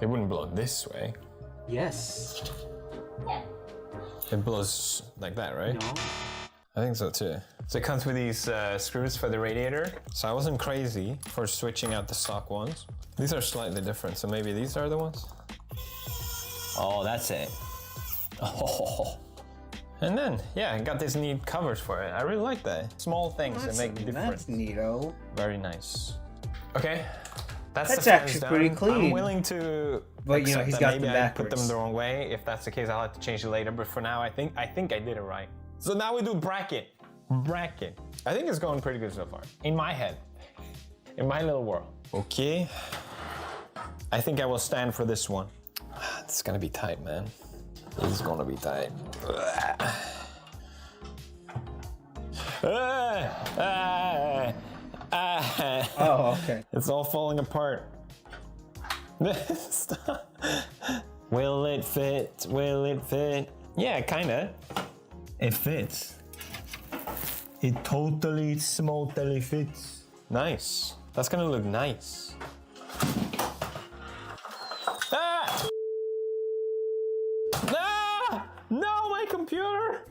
It wouldn't blow this way. Yes. It blows like that, right? No. I think so too. So it comes with these screws for the radiator. So I wasn't crazy for switching out the stock ones. These are slightly different, so maybe these are the ones? Oh, that's it. Oh. And then, yeah, I got these neat covers for it. I really like that. Small things that make a difference. That's neato. Very nice. Okay, that's That's the fans actually down. pretty clean. I'm willing to But, you know, accept he's that got maybe them I put them backwards. the wrong way. If that's the case, I'll have to change it later. But for now, I think I did it right. So now we do bracket. Bracket. I think it's going pretty good so far. In my head. In my little world. Okay. I think I will stand for this one. It's gonna be tight, man. This is gonna be tight. Oh, okay. It's all falling apart. Stop. Will it fit? Will it fit? Yeah, kinda. It fits. It totally, smotally fits. Nice. That's gonna look nice. Ah! Ah! No, my computer!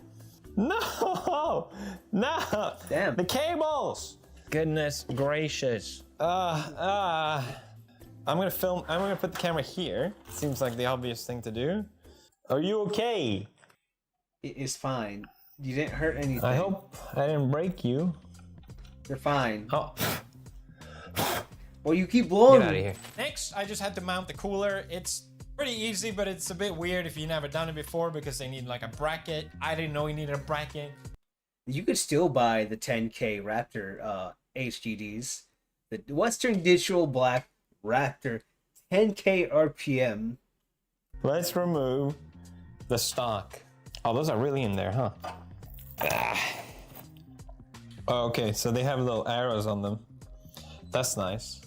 No! No! Damn. The cables! Goodness gracious. I'm gonna put the camera here. Seems like the obvious thing to do. Are you okay? It is fine. You didn't hurt anything. I hope I didn't break you. You're fine. Oh. Well, you keep blowing. Get out of here. Next, I just had to mount the cooler. It's pretty easy, but it's a bit weird if you've never done it before because they need like a bracket. I didn't know you needed a bracket. You could still buy the 10K Raptor HDDs. The Western Digital Black Raptor 10K RPM. Let's remove the stock. Oh, those are really in there, huh? Ah. Oh, okay, so they have little arrows on them. That's nice.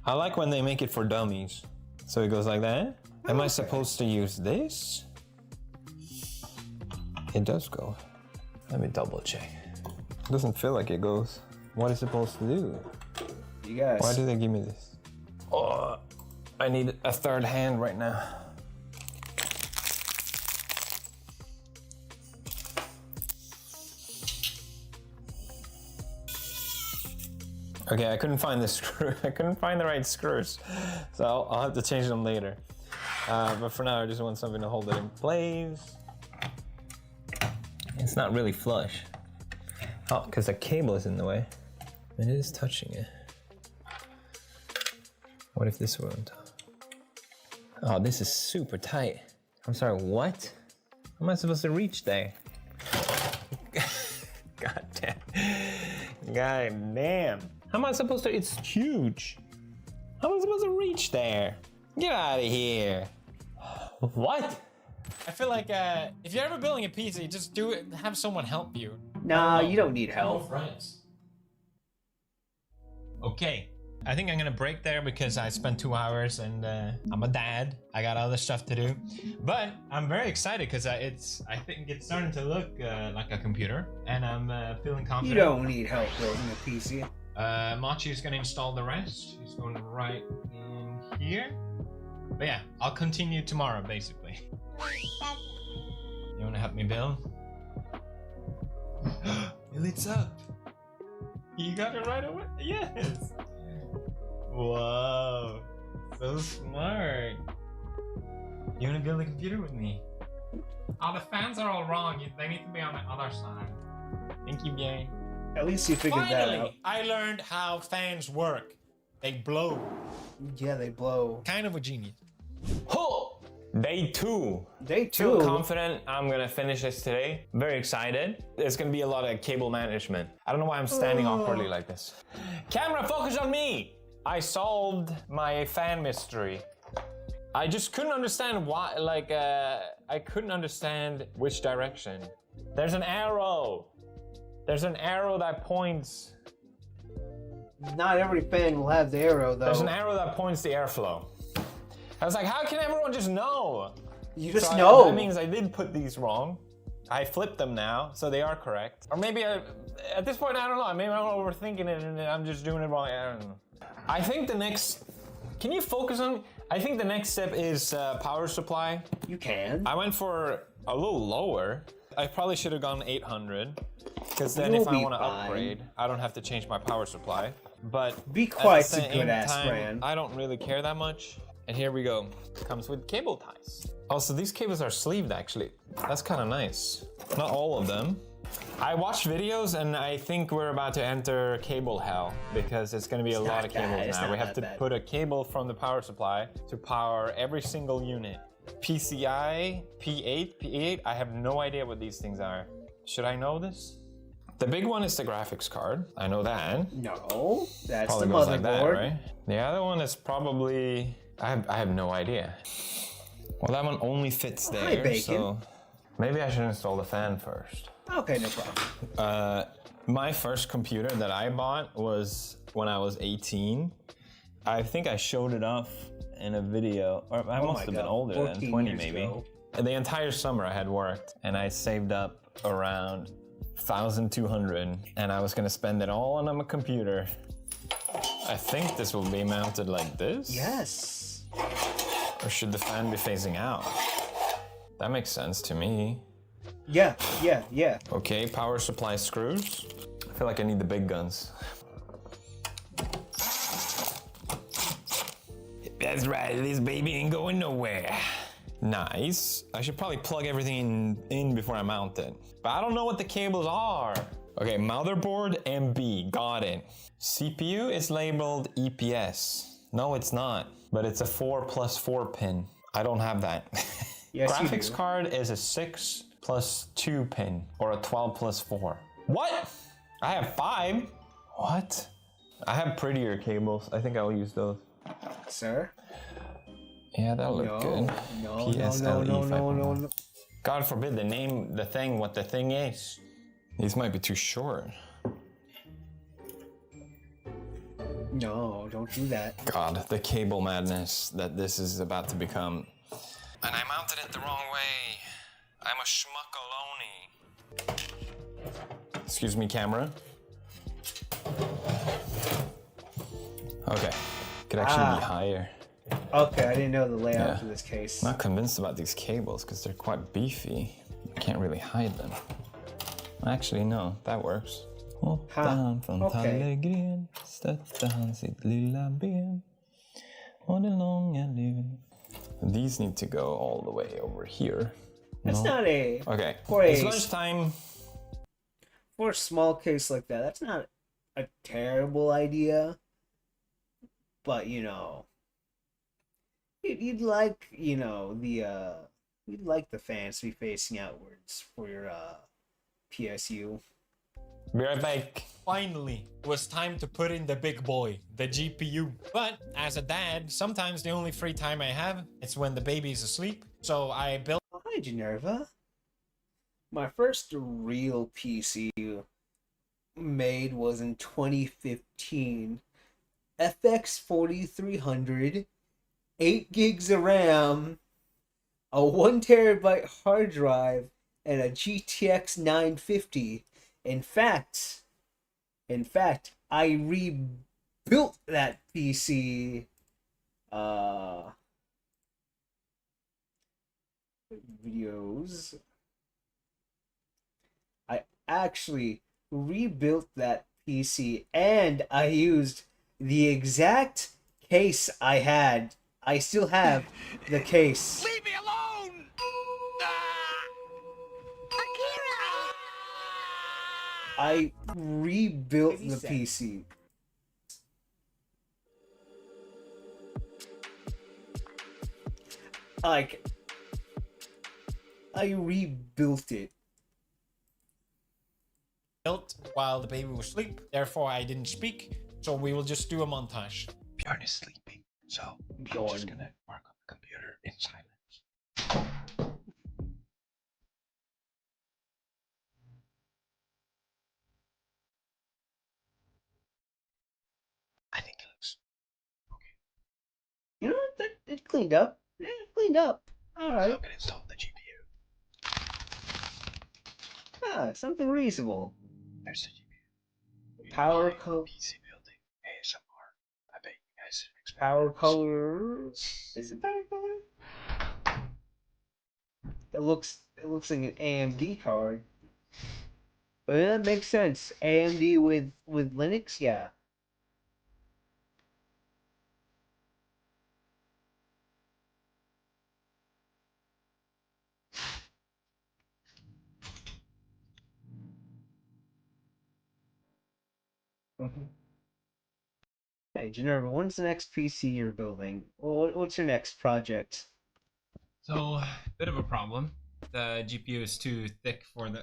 I like when they make it for dummies. So it goes like that. Am I supposed to use this? It does go. Let me double check. It doesn't feel like it goes. What is it supposed to do? You guys. Why do they give me this? Oh, I need a third hand right now. Okay, I couldn't find the screw. I couldn't find the right screws, so I'll have to change them later. But for now, I just want something to hold it in place. It's not really flush. Oh, because the cable is in the way. It is touching it. What if this were on top? Oh, this is super tight. I'm sorry, what? How am I supposed to reach there? God damn. God damn. How am I supposed to? It's huge. How am I supposed to reach there? Get out of here. What? I feel like if you're ever building a PC, just do it. Have someone help you. Nah, you don't need help. Friends. Okay, I think I'm gonna break there because I spent 2 hours and I'm a dad. I got other stuff to do, but I'm very excited because I think it's starting to look like a computer, and I'm feeling confident. You don't need help building a PC. Machi is gonna install the rest. He's going right in here. But yeah, I'll continue tomorrow basically. You wanna help me build? It lights up. You got it right away? Yes. Whoa. So smart. You wanna build a computer with me? Oh, the fans are all wrong. They need to be on the other side. Thank you, Yang. At least you figured that out. Finally, I learned how fans work. They blow. Yeah, they blow. Kind of a genius. Oh! Day 2. Day 2. Feel confident I'm gonna finish this today. Very excited. There's gonna be a lot of cable management. I don't know why I'm standing awkwardly like this. Camera, focus on me! I solved my fan mystery. I just couldn't understand why, I couldn't understand which direction. There's an arrow. There's an arrow that points. Not every fan will have the arrow, though. There's an arrow that points the airflow. I was like, how can everyone just know? You just know. That means I did put these wrong. I flipped them now, so they are correct. Or maybe at this point, I don't know. Maybe I'm overthinking it and I'm just doing it wrong. I don't know. I think the next, can you focus on, I think the next step is power supply. You can. I went for a little lower. I probably should have gone 800. Because then if I want to upgrade, I don't have to change my power supply. But be quite a good ass brand. I don't really care that much. And here we go. Comes with cable ties. Oh, so these cables are sleeved actually. That's kind of nice. Not all of them. I watched videos and I think we're about to enter cable hell because it's going to be a lot of cables now. We have to put a cable from the power supply to power every single unit. PCI, P8, I have no idea what these things are. Should I know this? The big one is the graphics card. I know that. No, that's probably the goes motherboard. like that, right? The other one is probably, I have no idea. Well, that one only fits there, hi, Bacon. So maybe I should install the fan first. Okay, no problem. My first computer that I bought was when I was 18. I think I showed it off in a video, or I must have been older than 20 maybe. Ago. The entire summer I had worked and I saved up around 1,200 and I was gonna spend it all on a computer. I think this will be mounted like this. Yes. Or should the fan be facing out? That makes sense to me. Yeah. Okay, power supply screws. I feel like I need the big guns. That's right, this baby ain't going nowhere. Nice. I should probably plug everything in before I mount it. But I don't know what the cables are. Okay, motherboard MB, got it. CPU is labeled EPS. No, it's not, but it's a 4+4 pin. I don't have that. Yes, Graphics card is a 6+2 pin, or a 12+4. What? I have 5. What? I have prettier cables. I think I will use those. Sir? Yeah, that'll look good. No. God forbid they name the thing what the thing is. These might be too short. No, don't do that. God, the cable madness that this is about to become. And I mounted it the wrong way. I'm a schmuckaloni. Excuse me, camera. Okay, could actually be higher. Okay, I didn't know the layout for this case. Not convinced about these cables because they're quite beefy. You can't really hide them. Actually, no, that works. These need to go all the way over here. That's not a... Okay, it's lunchtime. For a small case like that, that's not a terrible idea. But, you know... You'd like, you know, you'd like the fans to be facing outwards for your, PSU. Be right back. Finally, it was time to put in the big boy, the GPU. But as a dad, sometimes the only free time I have is when the baby is asleep. So I built... Hi, Generva. My first real PC made was in 2015. FX 4300, 8 gigs of RAM, a 1 terabyte hard drive, and a GTX 950. In fact, I rebuilt that PC. Videos. I actually rebuilt that PC, and I used the exact case I had. I still have the case. Leave me alone! I rebuilt the PC. Like, I rebuilt it. Built while the baby was asleep, therefore I didn't speak, so we will just do a montage. Bjorn is sleeping, so I'm just gonna work on the computer in silence. I think it looks okay. You know what? It cleaned up. It cleaned up. Alright. I'm gonna install the GPU. Ah, something reasonable. There's the GPU. Power code. PC building ASMR. I bet you guys expect Power color. Is it power color? It looks like an AMD card. But that makes sense. AMD with Linux, yeah. Hey, Generva, when's the next PC you're building? What's your next project? So, bit of a problem. The GPU is too thick for the...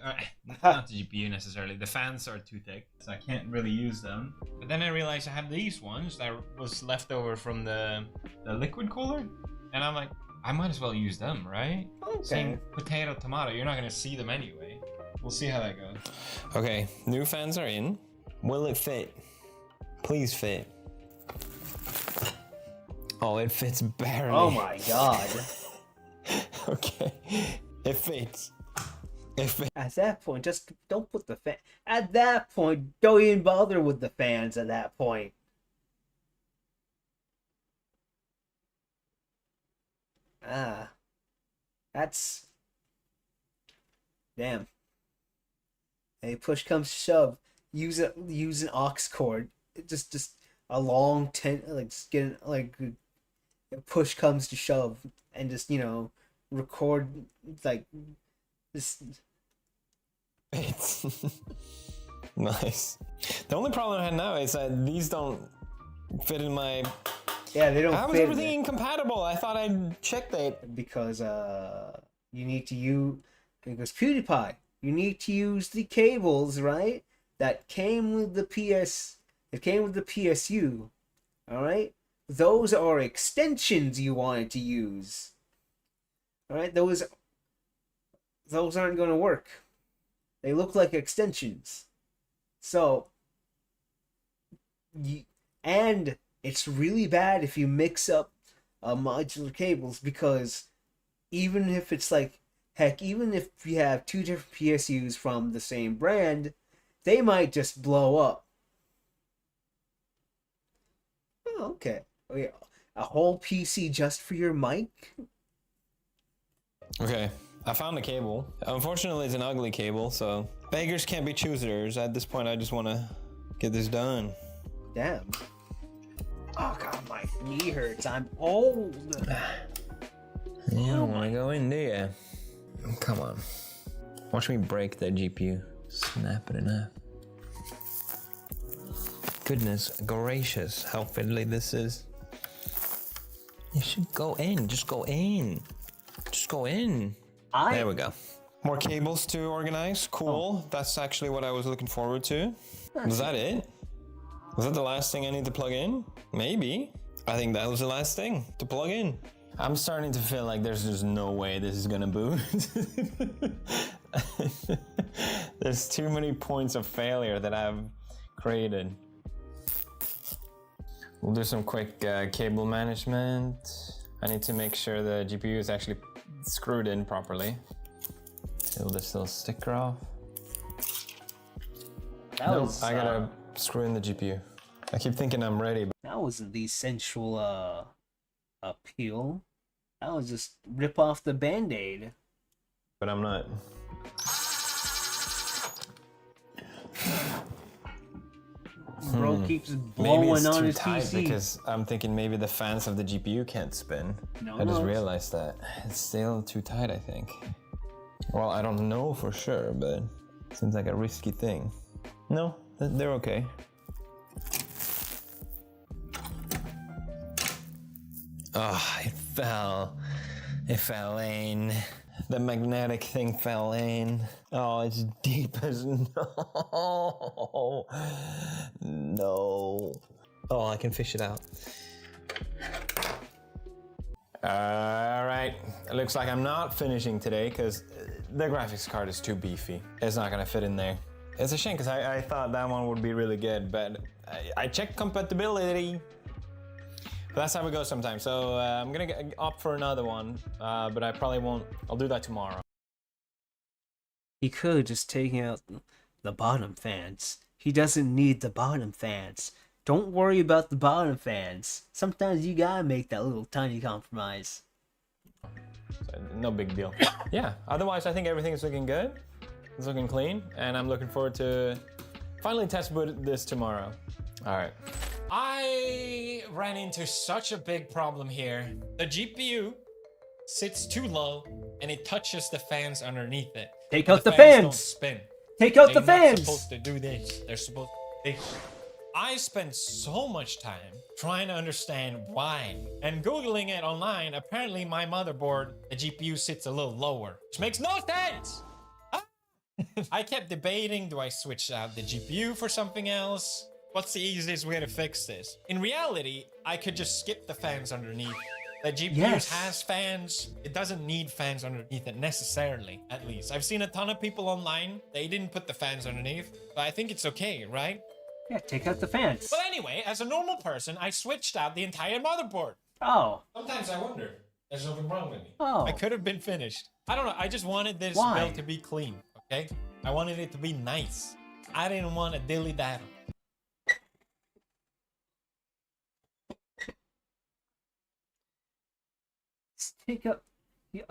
not the GPU necessarily, the fans are too thick, so I can't really use them. But then I realized I have these ones that was left over from the liquid cooler, and I'm like, I might as well use them, right? Okay. Same potato, tomato, you're not gonna see them anyway. We'll see how that goes. Okay, new fans are in. Will it fit? Please fit. Oh, it fits barely. Oh my god. Okay, it fits. It fits. At that point, just don't put the fan. At that point, don't even bother with the fans. At that point, That's damn. Hey, push comes to shove. Use an aux cord. Just a long like just get like push comes to shove and just record like this. It's nice. The only problem I have now is that these don't fit in my. Yeah, they don't. How is everything incompatible? I thought I'd checked that. Because you need to use. Because PewDiePie, you need to use the cables, right? That came with the PS. It came with the PSU. All right. Those are extensions you wanted to use. All right. Those aren't going to work. They look like extensions. So. And it's really bad if you mix up modular cables, because even if it's like, heck, even if you have two different PSUs from the same brand, they might just blow up. Oh, okay. A whole PC just for your mic? Okay, I found a cable. Unfortunately, it's an ugly cable, so beggars can't be choosers. At this point, I just want to get this done. Damn. Oh god, my knee hurts. I'm old. You don't want to go in, do you? Come on. Watch me break that GPU. Snap it in half. Goodness gracious, how fiddly this is. You should go in. Just go in. Just go in. There we go. More cables to organize. Cool. That's actually what I was looking forward to. Was that it? Was that the last thing I need to plug in? Maybe. I think that was the last thing to plug in. I'm starting to feel like there's just no way this is gonna boot. There's too many points of failure that I've created. We'll do some quick cable management. I need to make sure the GPU is actually screwed in properly. Peel this little sticker off. I gotta screw in the GPU. I keep thinking I'm ready, but that wasn't the sensual appeal. That was just rip off the band-aid. But I'm not. Bro keeps blowing on his tight PC. Because I'm thinking maybe the fans of the GPU can't spin. I just realized that. It's still too tight, I think. Well, I don't know for sure, but it seems like a risky thing. No, they're okay. Ah, it fell. It fell in. The magnetic thing fell in. Oh, it's deep as no. No. Oh, I can fish it out. All right. It looks like I'm not finishing today because the graphics card is too beefy. It's not gonna fit in there. It's a shame because I thought that one would be really good, but I checked compatibility. But that's how it goes sometimes. So I'm gonna opt for another one, but I probably won't. I'll do that tomorrow. He could just take out the bottom fans. He doesn't need the bottom fans. Don't worry about the bottom fans. Sometimes you gotta make that little tiny compromise. So, no big deal. Yeah, otherwise I think everything is looking good. It's looking clean, and I'm looking forward to finally test boot this tomorrow. All right. I ran into such a big problem here. The GPU sits too low and it touches the fans underneath it. Take out the fans. Don't fans! spin. Take out the They're not fans! supposed to do this. They're supposed to. I spent so much time trying to understand why. And Googling it online, apparently my motherboard, the GPU sits a little lower, which makes no sense! I kept debating, do I switch out the GPU for something else? What's the easiest way to fix this? In reality, I could just skip the fans underneath. The GPU has fans. It doesn't need fans underneath it necessarily, at least. I've seen a ton of people online. They didn't put the fans underneath, but I think it's okay, right? Yeah, take out the fans. Well, anyway, as a normal person, I switched out the entire motherboard. Oh. Sometimes I wonder, there's something wrong with me. Oh. I could have been finished. I don't know. I just wanted this build to be clean, okay? I wanted it to be nice. I didn't want to dilly-daddle. pick up. Yeah.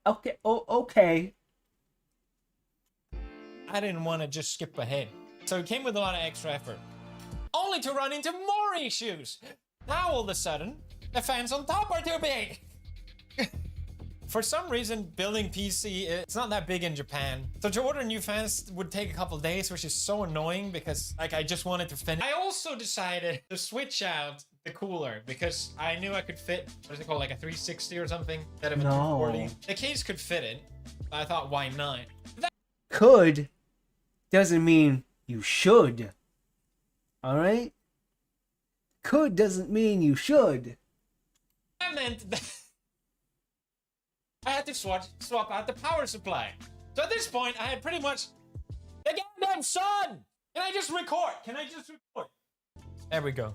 Okay. I didn't want to just skip ahead, so it came with a lot of extra effort, only to run into more issues. Now all of a sudden, the fans on top are too big. For some reason, building PC, it's not that big in Japan. So to order new fans would take a couple days, which is so annoying because like I just wanted to finish. I also decided to switch out the cooler because I knew I could fit, what is it called, like a 360 or something instead of a 240. The case could fit it. I thought, why not? Could doesn't mean you should. Alright? Could doesn't mean you should. That meant that I had to swap out the power supply. So at this point, I had pretty much the goddamn sun! Can I just record? There we go.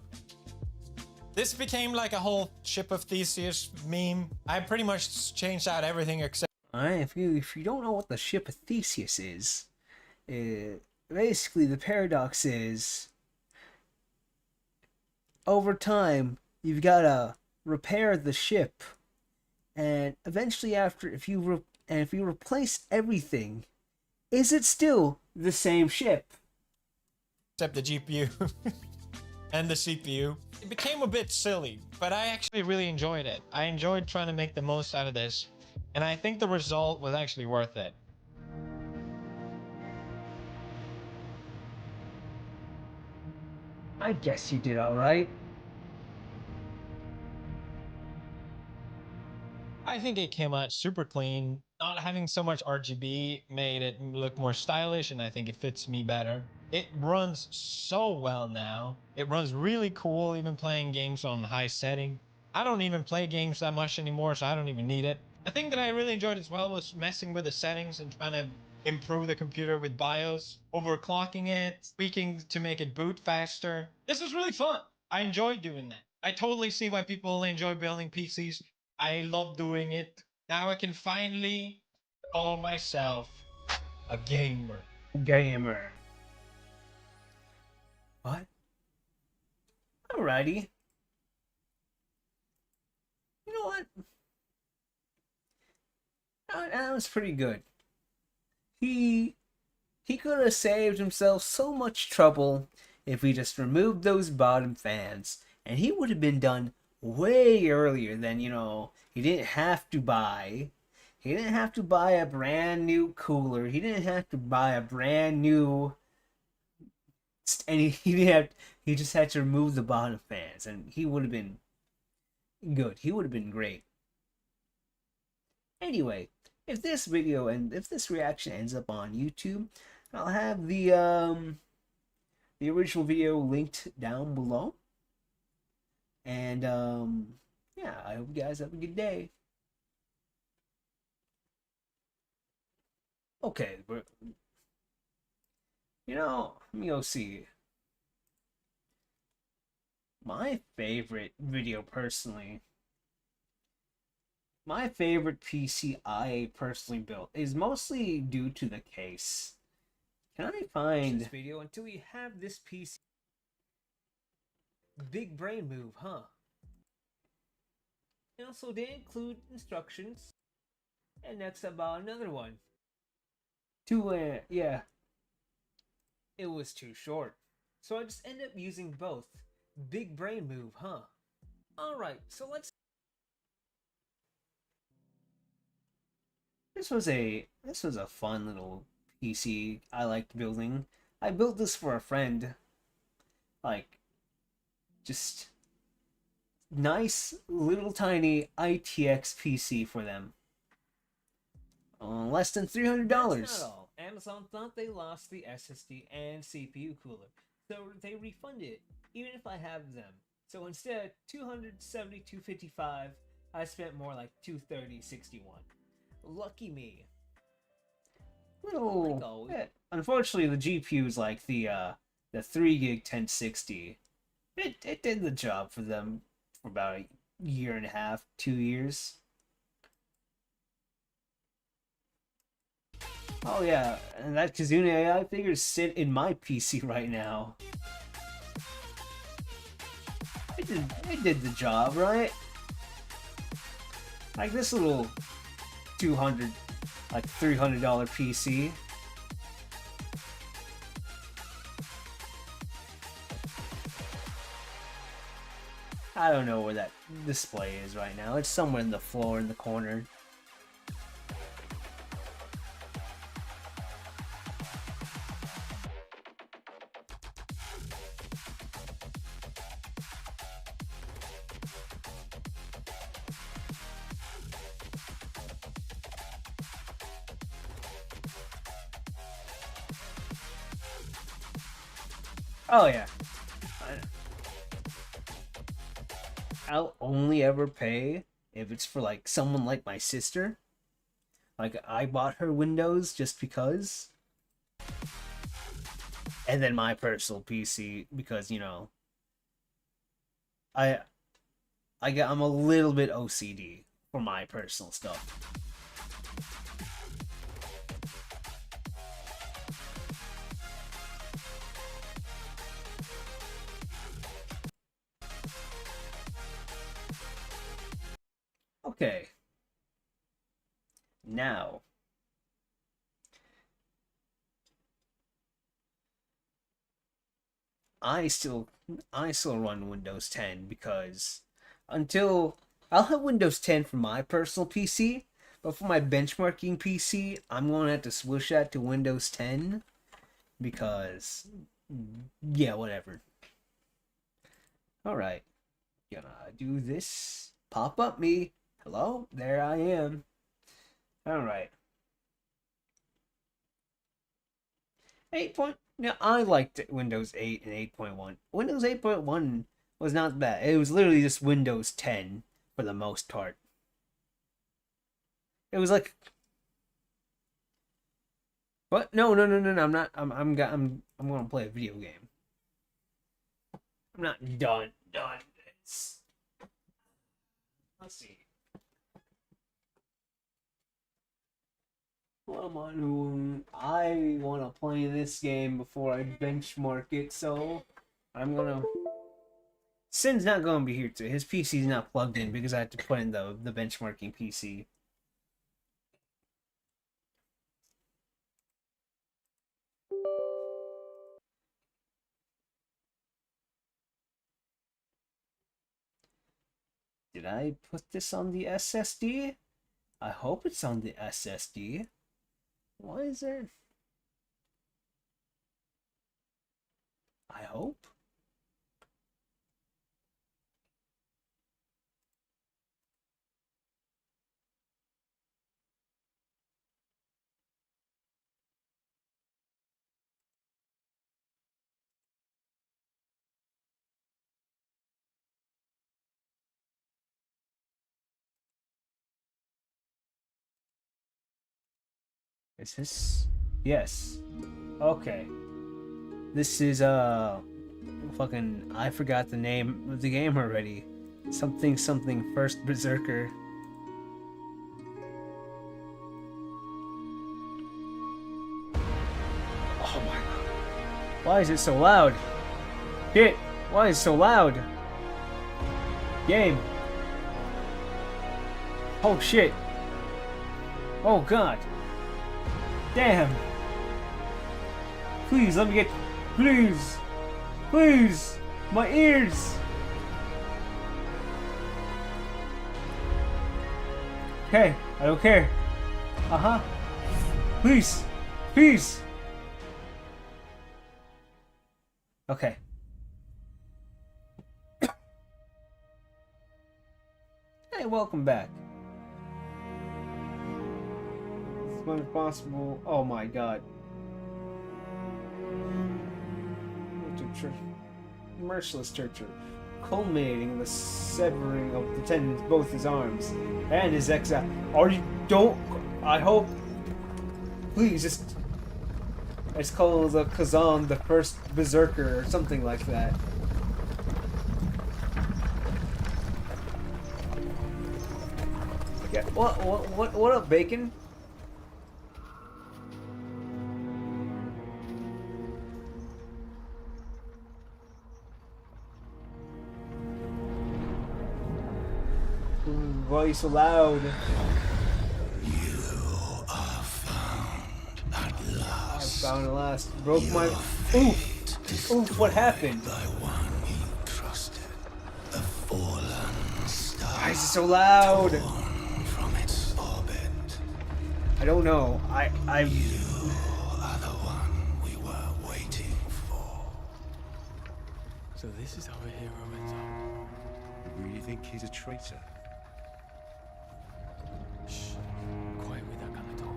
This became like a whole Ship of Theseus meme. I pretty much changed out everything except... Alright, if you don't know what the Ship of Theseus is, basically the paradox is, over time, you've got to repair the ship, and eventually after, if you replace everything, is it still the same ship? Except the GPU and the CPU. It became a bit silly, but I actually really enjoyed it. I enjoyed trying to make the most out of this, and I think the result was actually worth it. I guess you did alright. I think it came out super clean. Not having so much RGB made it look more stylish, and I think it fits me better. It runs so well now. It runs really cool, even playing games on high setting. I don't even play games that much anymore, so I don't even need it. The thing that I really enjoyed as well was messing with the settings and trying to improve the computer with BIOS, overclocking it, tweaking to make it boot faster. This was really fun. I enjoyed doing that. I totally see why people enjoy building PCs. I love doing it. Now I can finally call myself a gamer. What? Alrighty. You know what? That was pretty good. He could have saved himself so much trouble if he just removed those bottom fans, and he would have been done way earlier than, you know, he didn't have to buy a brand new cooler. He didn't have to buy a brand new, and he just had to remove the bottom fans, and he would have been good. He would have been great. Anyway, if this video and if this reaction ends up on YouTube, I'll have the original video linked down below. And yeah, I hope you guys have a good day. Okay, but you know, let me go see. My favorite video personally, my favorite PC I personally built is mostly due to the case. Can I find this video until we have this PC? Big brain move, huh? And also they include instructions. And next about another one. Yeah. It was too short. So I just end up using both. Big brain move, huh? Alright, so let's... This was a fun little PC I liked building. I built this for a friend. Like, just nice little tiny ITX PC for them. Less than $300. That's not all. Amazon thought they lost the SSD and CPU cooler, so they refunded it, even if I have them. So instead, $272.55, I spent more like $230.61. Lucky me. Little. Like unfortunately, the GPU is like the 3 gig 1060. It did the job for them for about a year and a half, 2 years. Oh yeah, and that Kizune AI figures sit in my PC right now. It did the job, right? Like this little $200, like $300 PC. I don't know where that display is right now. It's somewhere in the floor in the corner. Oh yeah. I'll only ever pay if it's for like someone like my sister. Like I bought her Windows just because. And then my personal PC because, you know, I'm a little bit OCD for my personal stuff. Okay. Now. I still run Windows 10 because until I'll have Windows 10 for my personal PC, but for my benchmarking PC, I'm going to have to switch that to Windows 10 because yeah, whatever. All right. Gonna do this. Pop up me. Hello, there I am. All right. 8. Now I liked Windows 8 and 8.1. Windows 8.1 was not bad. It was literally just Windows 10 for the most part. It was like, what? No. I'm not. I'm gonna play a video game. I'm not done. Let's see. Come on, I want to play this game before I benchmark it, so I'm gonna... Sin's not gonna be here too. His PC's not plugged in because I had to put in the benchmarking PC. Did I put this on the SSD? I hope it's on the SSD. Why is there... I hope. Is this... Yes. Okay. This is, fucking... I forgot the name of the game already. Something First Berserker. Oh my god. Why is it so loud? Shit! Why is it so loud? Game. Oh shit. Oh god. Damn. Please, let me get... Please. Please. My ears. Okay, I don't care. Uh-huh. Please. Please. Okay. Hey, welcome back. When possible. Oh my god. Merciless torture, culminating in the severing of the tendons of both his arms and his exile. Are you... Don't... I hope... Please, just... It's called the Kazan, the First Berserker, or something like that. Yeah, what up, Bacon? Why are you so loud? I found at last. Broke my. Oof! Oof! What happened? Why is it so loud? I don't know. I. You are the one we were waiting for. So this is our hero ends up. You really think he's a traitor? Shh. Quiet with that kind of talk.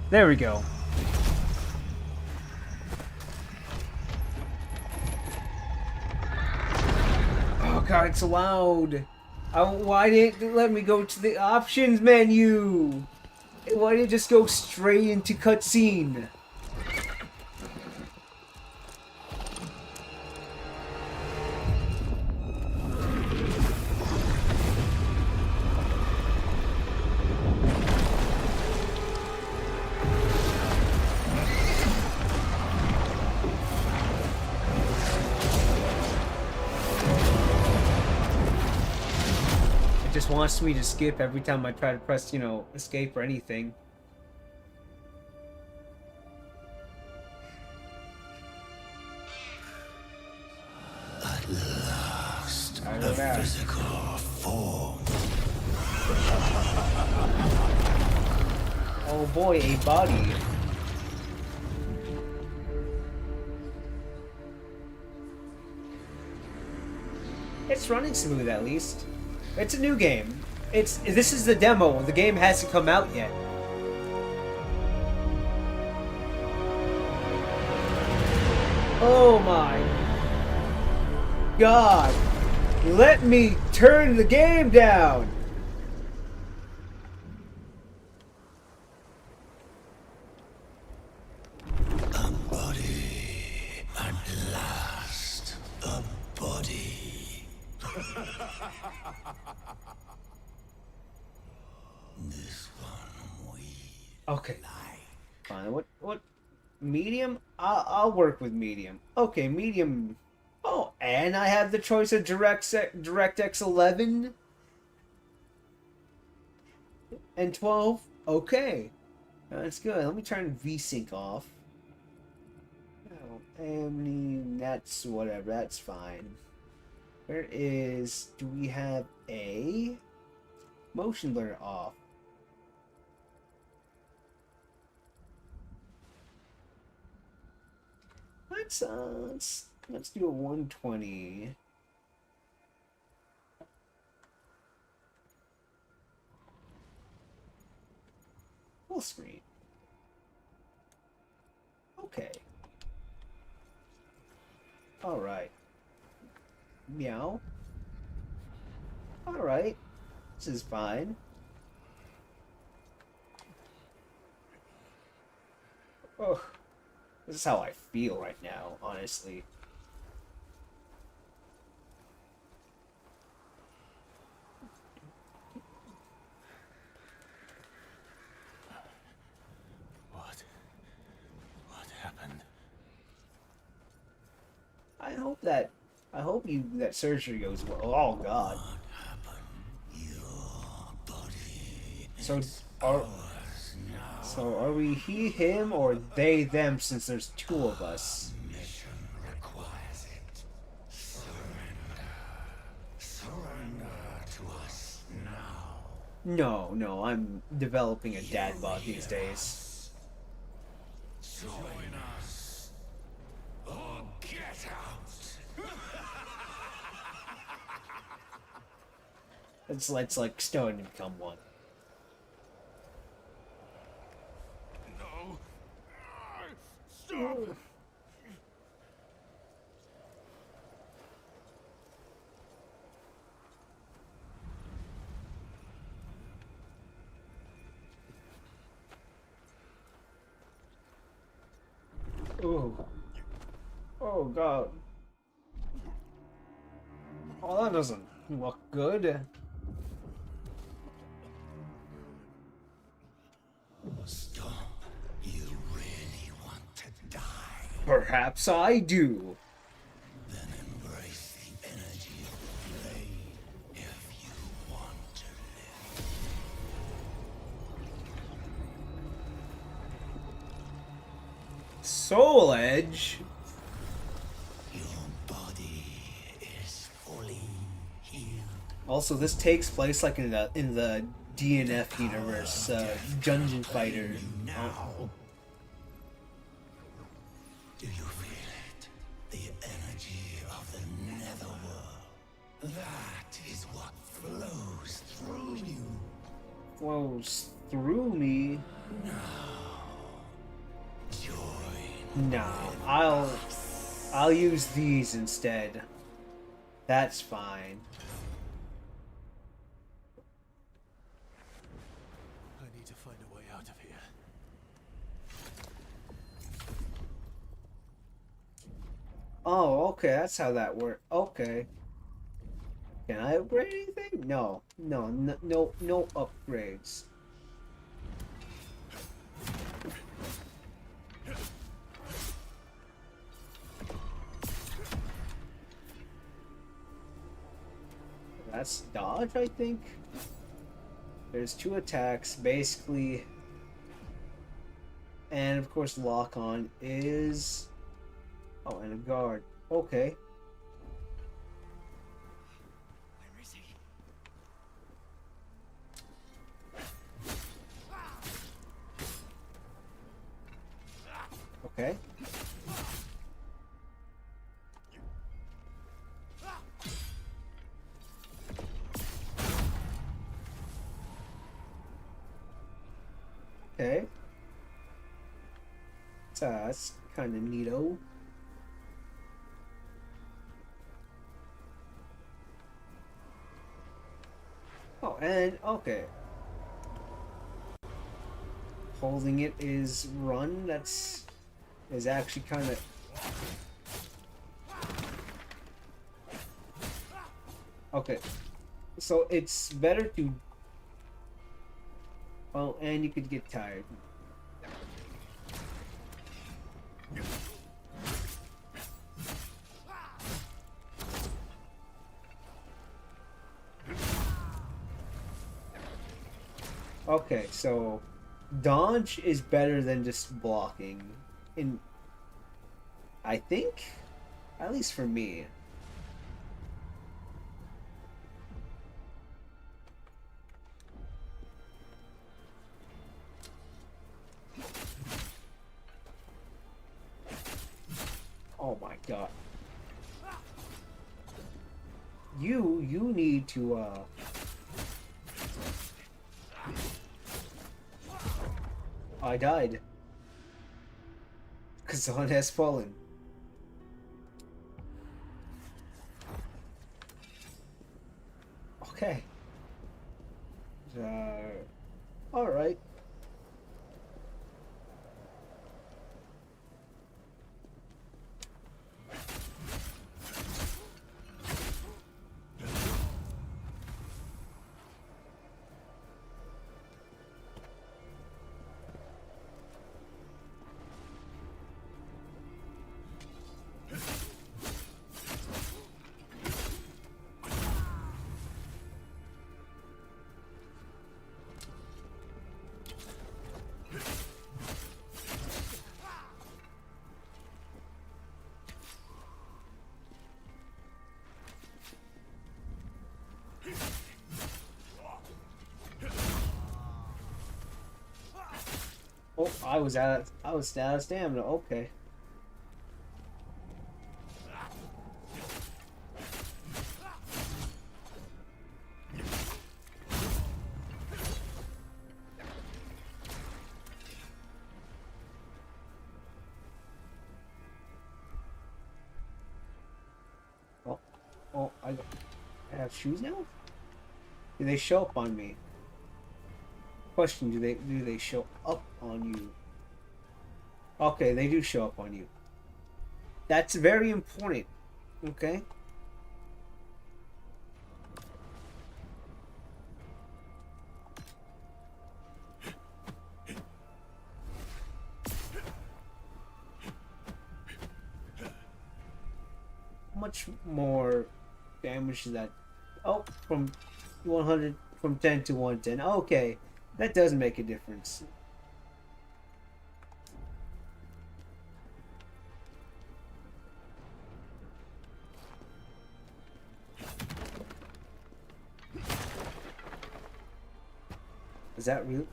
There we go. Oh god, it's loud. Why didn't it let me go to the options menu? Why didn't it just go straight into cutscene? Just wants me to skip every time I try to press, you know, escape or anything. At last, a physical form. Oh boy, a body. It's running smooth at least. It's a new game. This is the demo. The game hasn't come out yet. Oh my God. Let me turn the game down. A body. At last, a body. This one we Okay. Fine. What? Medium? I'll work with medium. Okay, medium. Oh, and I have the choice of DirectX 11 and 12. Okay, that's good. Let me turn VSync off. Oh, and that's whatever. That's fine. Where is? Do we have a motion blur off? Let's do a 120. Full screen. Okay. All right. Meow. All right. This is fine. Oh. This is how I feel right now, honestly. What happened? I hope that surgery goes well. Oh God. So are we he, him, or they, them, since there's two of us? mission requires it. Surrender to us now. No, I'm developing a dad bod these days. Join us or get out. Let's like stone and become one. Stop! Ooh. Oh God. Oh, that doesn't look good. Stop. You really want to die? Perhaps I do. Then embrace Soul Edge. Also, this takes place like in the DNF universe, Dungeon Fighter. Oh. Do you feel it? The energy of the netherworld. That is what flows through you. Flows through me? Nah, I'll use these instead. That's fine. I need to find a way out of here. Oh, okay, that's how that works. Okay. Can I upgrade anything? No, no upgrades. That's dodge, I think. There's 2 attacks, basically. And of course, lock on is. Oh, and a guard. Okay. Where is he? Okay. Okay. That's kind of neato. Oh, and okay. Holding it is run. That's is actually kind of. Okay. So it's better to. Oh, and you could get tired. Okay, so dodge is better than just blocking. I think, at least for me. Oh my god. You need to I died. Kazan has fallen. Okay. Alright. Oh, I was out of stamina. Okay. Oh, I have shoes now? Do they show up on me? Question, do they show up on you? Okay, they do show up on you. That's very important. Okay? How much more damage is that? Oh, from 100 from 10 to 110. Okay. That does make a difference. Is that real?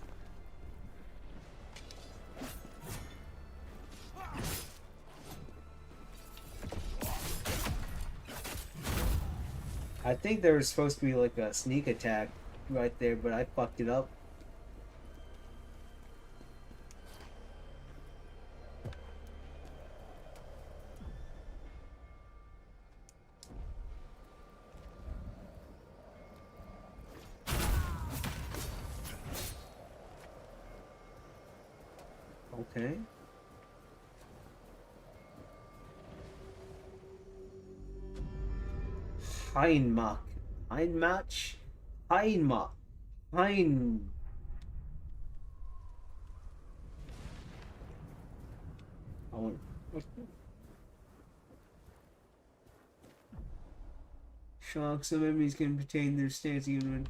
I think there was supposed to be like a sneak attack right there, but I fucked it up. Okay. Heinmach. Heinmach? Heinmach. Hein. I want. Shock. Some enemies can retain their stance even when.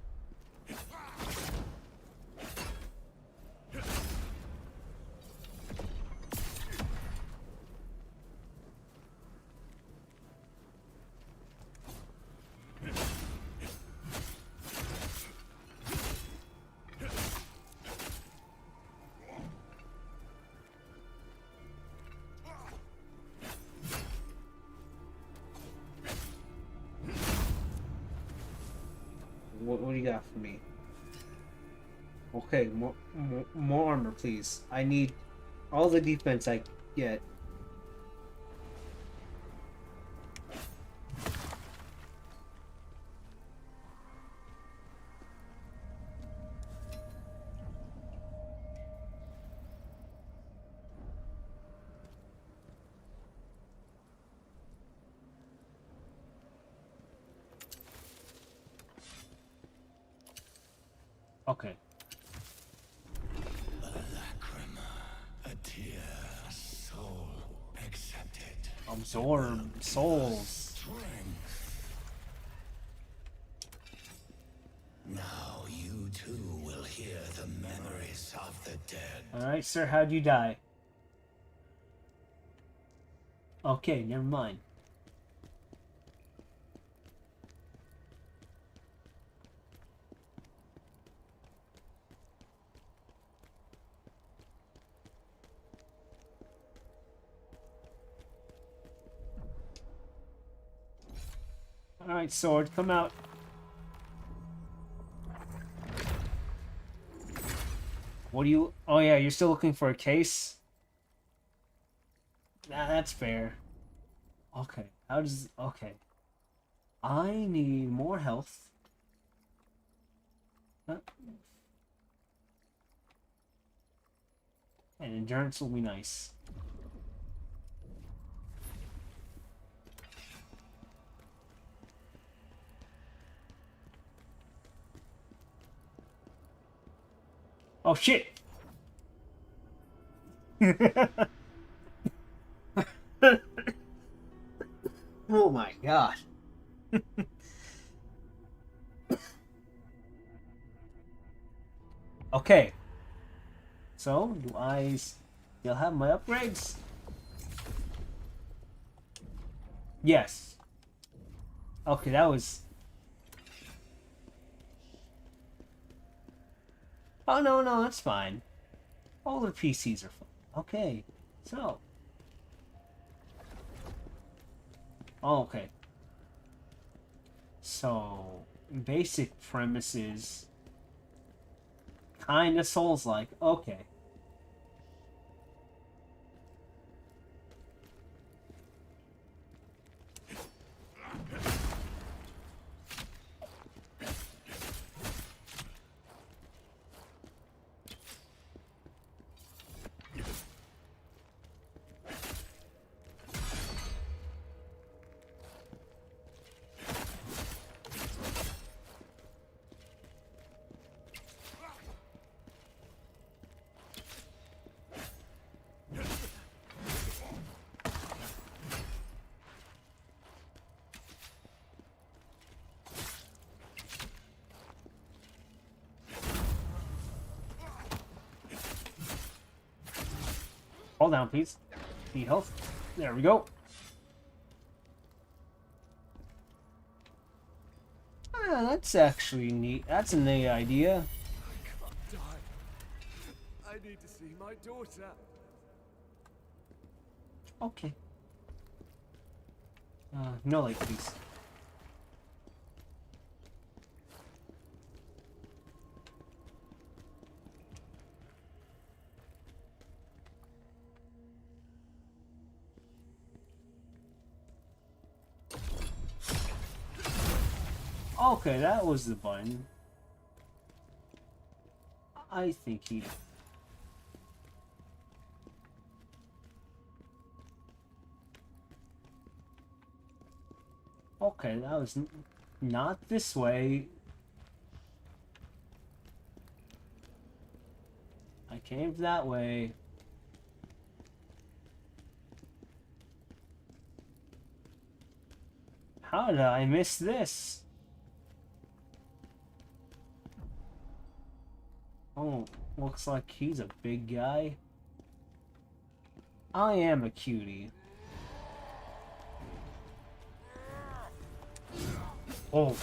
What do you got for me? Okay, more armor, please. I need all the defense I get. Okay. A lacrima, a tear, a soul, accept it. Absorb souls. Strength. Now you too will hear the memories of the dead. Alright, sir, how'd you die? Okay, never mind. Alright, sword, come out. What do you... Oh yeah, you're still looking for a case? Nah, that's fair. Okay, how does... Okay. I need more health. And endurance will be nice. Oh shit! Oh my god. Okay. So, do I still have my upgrades? Yes. Okay, that was... Oh, no, that's fine. All the PCs are fine. Okay, so... Oh, okay. So, basic premises... Kinda Souls-like. Okay. Hold down, please. Need health. There we go. Ah, that's actually neat. That's a neat idea. I cannot die. need to see my daughter. Okay. No light, please. Okay, that was the button. I think he... Okay, that was not this way. I came that way. How did I miss this? Oh, looks like he's a big guy. I am a cutie. Oh.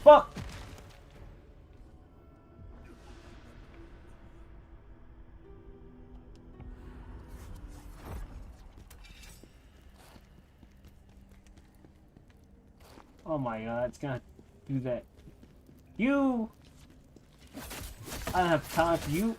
Fuck! Oh my god, it's gonna do that. You! I don't have time for you.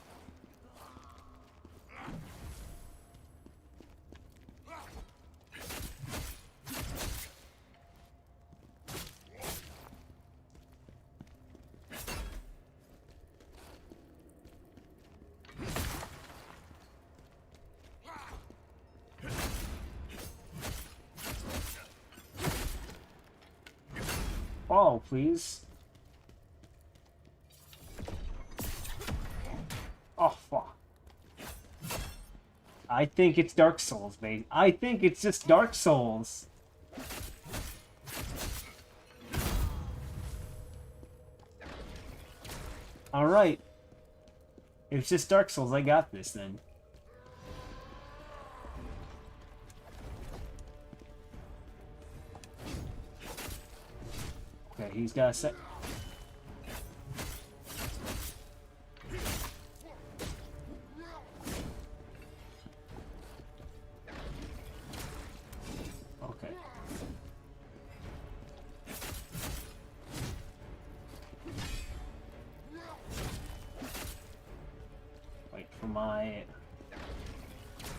Oh, please. Oh, fuck. I think it's Dark Souls, mate. I think it's just Dark Souls. Alright. If it's just Dark Souls, I got this then. Okay, he's got a set. Okay. Wait for my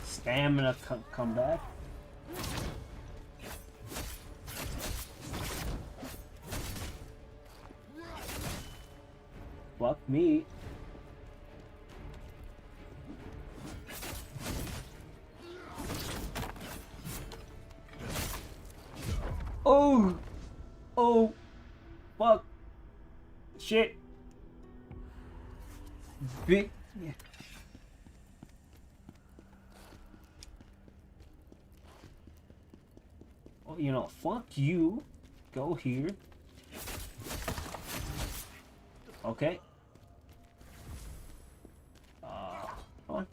stamina to come back. Fuck me. Oh! Oh! Fuck! Shit! Big... Yeah. Oh, you know, fuck you. Go here. Okay. Come on.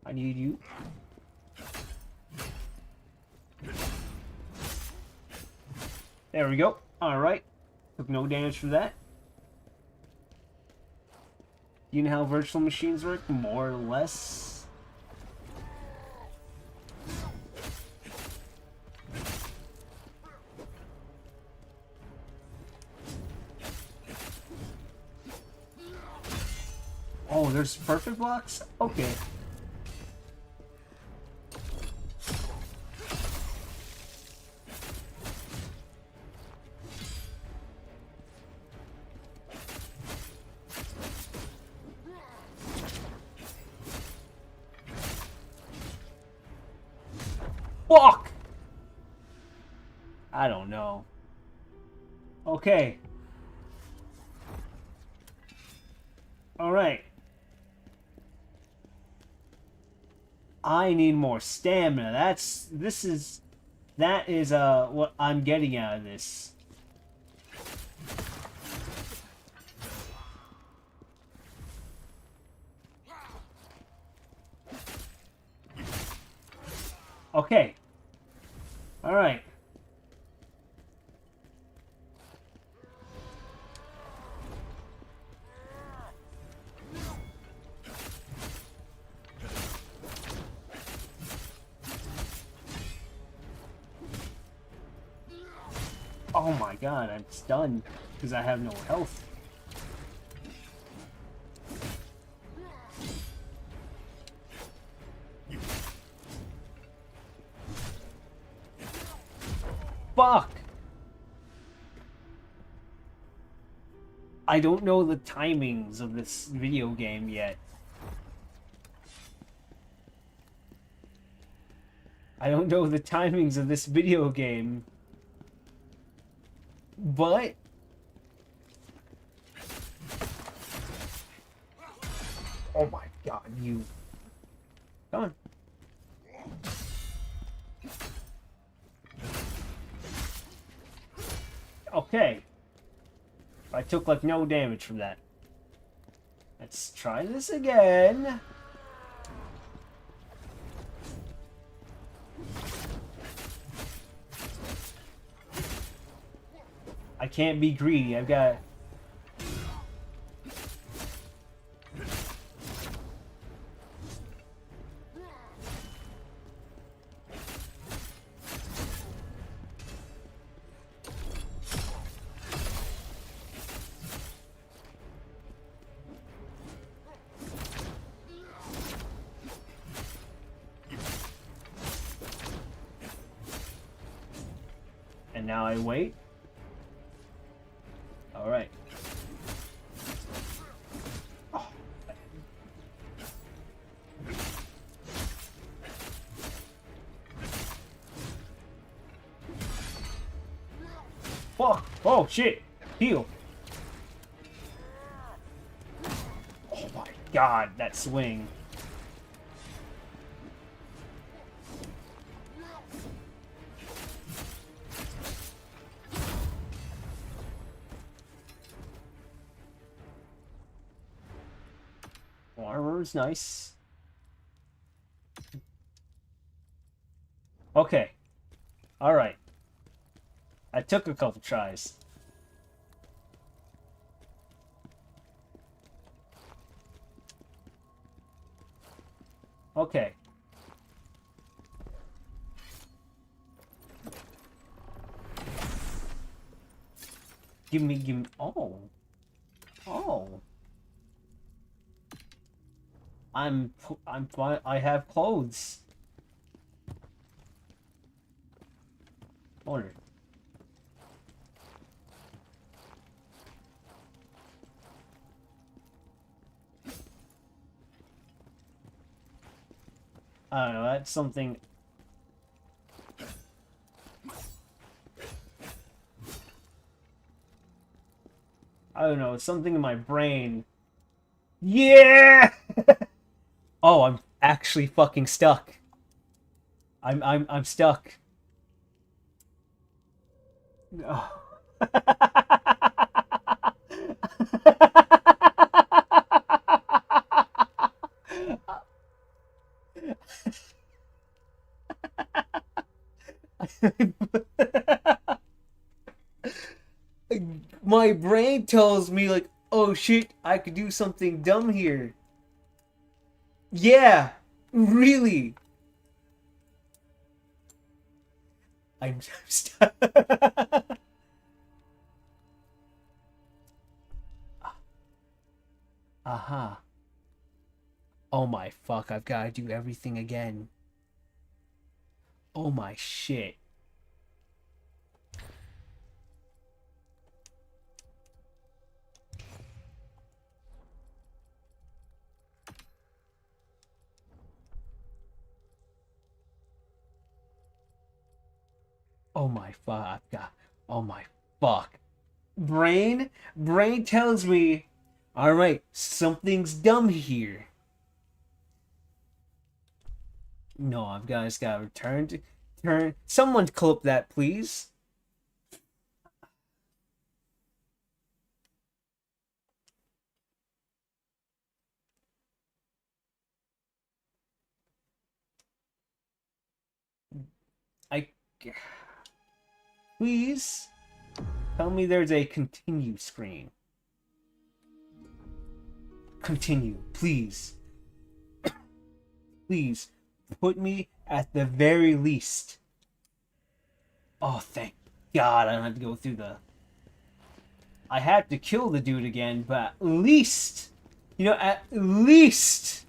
I need you. There we go. Alright. Took no damage for that. You know how virtual machines work? More or less. Oh, there's perfect blocks? Okay. Fuck! I don't know. Okay. Alright. I need more stamina. That is what I'm getting out of this. Okay. Alright. Oh my god, I'm stunned because I have no health. Fuck! I don't know the timings of this video game yet. I don't know the timings of this video game. But oh my god, you come on. Okay. I took like no damage from that. Let's try this again. I can't be greedy. I've got... And now I wait. All right. Oh. Fuck! Oh shit! Heal! Oh my god, that swing. Armor's nice. Okay. Alright. I took a couple tries. Okay. Give me, oh. Oh. I'm fine. I have clothes. Order. I don't know, that's something... I don't know, it's something in my brain. Yeah! Oh, I'm actually fucking stuck. I'm stuck. No. My brain tells me like, oh shit, I could do something dumb here. Yeah, really. I'm stuck. Aha. Oh my fuck, I've got to do everything again. Oh my shit. Oh my fuck. Oh my fuck. Brain tells me, alright, something's dumb here. No, I've just gotta turn. Someone clip that, please. Please tell me there's a continue screen. Continue, please. Please put me at the very least. Oh, thank God I don't have to go through the... I had to kill the dude again, but at least... You know, at least...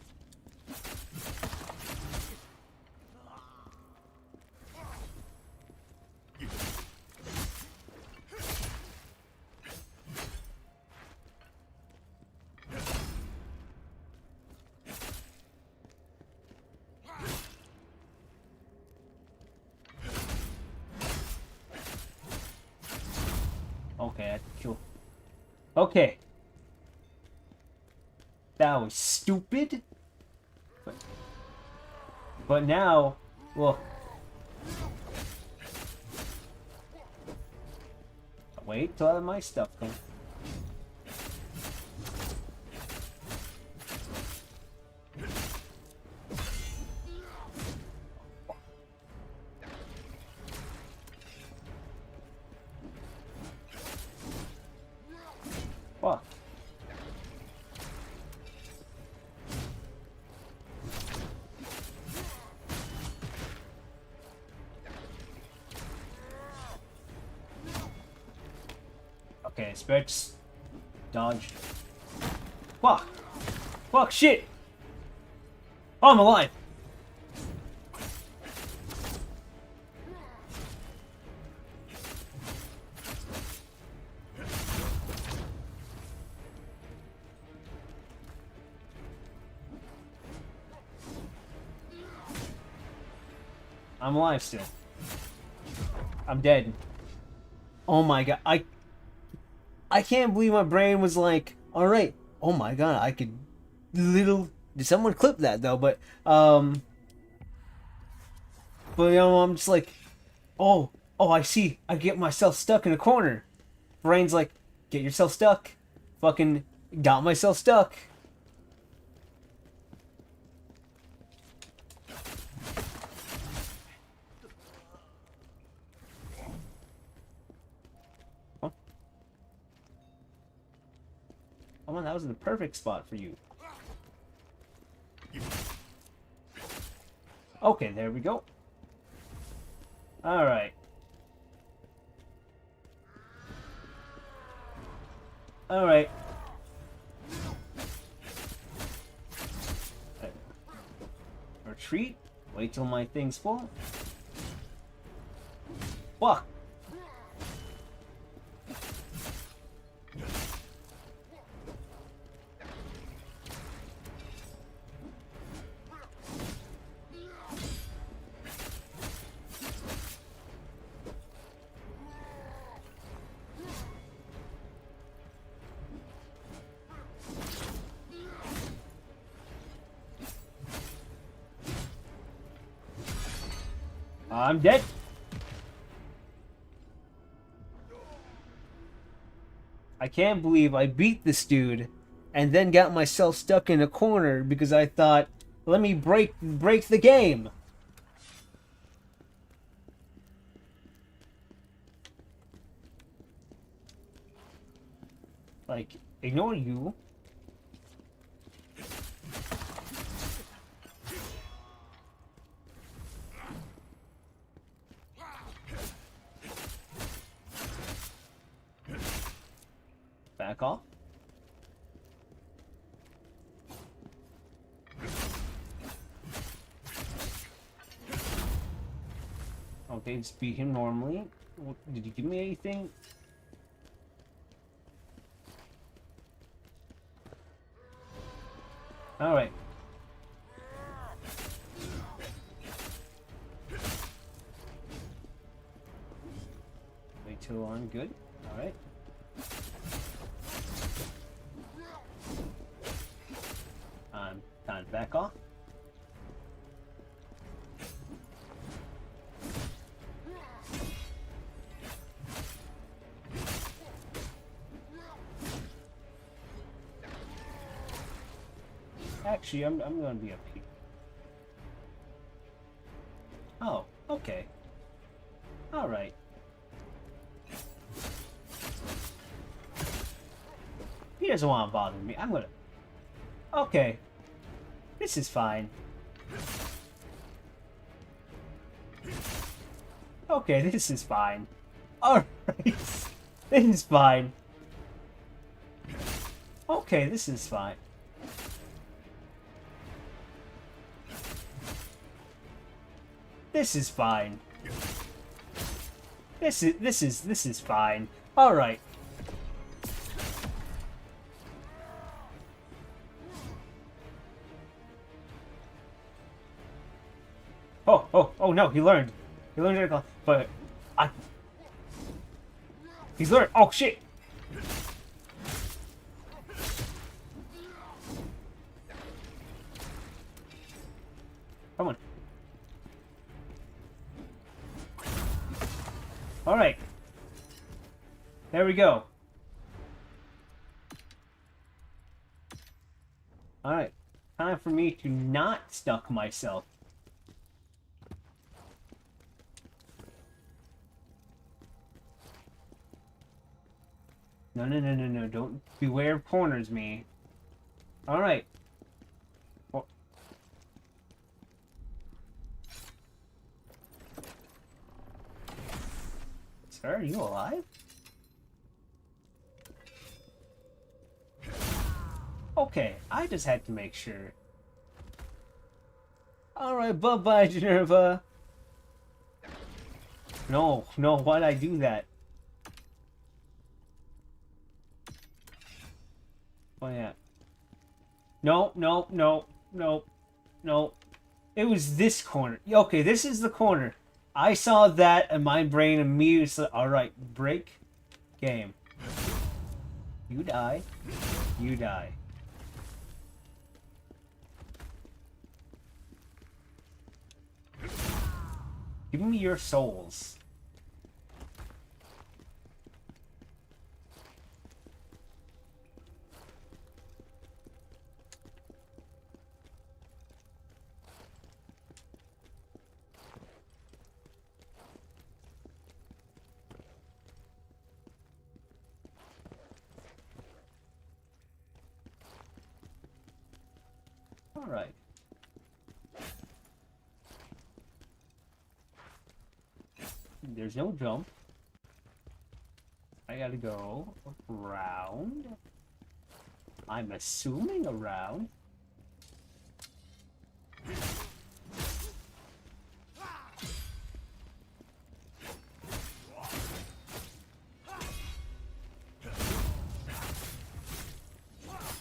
Okay, I had to kill... Okay. That was stupid. But now, well... Wait till I have my stuff done. Fuck. Okay, expect dodge. Fuck! Fuck, shit! Oh, I'm alive! I'm alive still. I'm dead. Oh my God, I can't believe my brain was like, alright, oh my God, I could did someone clip that though, but you know, I'm just like, oh, I see, I get myself stuck in a corner. Brain's like, get yourself stuck. Fucking got myself stuck. Come on, that was the perfect spot for you. Okay, there we go. Alright. Alright. Retreat. Wait till my thing's full. Fuck. I'm dead. I can't believe I beat this dude and then got myself stuck in a corner because I thought, let me break the game. Like, ignore you. Back off. Okay, just beat him normally. Did you give me anything? Alright. Wait till I'm good. Alright. Time to back off. Actually, I'm gonna be up here. Oh, okay. Alright. He doesn't want to bother me. I'm gonna... Okay. This is fine. Okay, this is fine. Alright. This is fine. Okay, this is fine. This is fine. This is fine. Alright. Oh no, he learned. He learned it, but he's learned. Oh shit. Come on. Alright. There we go. Alright. Time for me to not stuck myself. No. Don't beware of corners, me. Alright. Oh. Sir, are you alive? Okay, I just had to make sure. Alright, bye-bye, Generva. No, why'd I do that? Oh yeah. No. It was this corner. Okay, this is the corner. I saw that and my brain immediately said, alright, break. Game. You die. You die. Give me your souls. Alright. There's no jump. I gotta go around. I'm assuming around.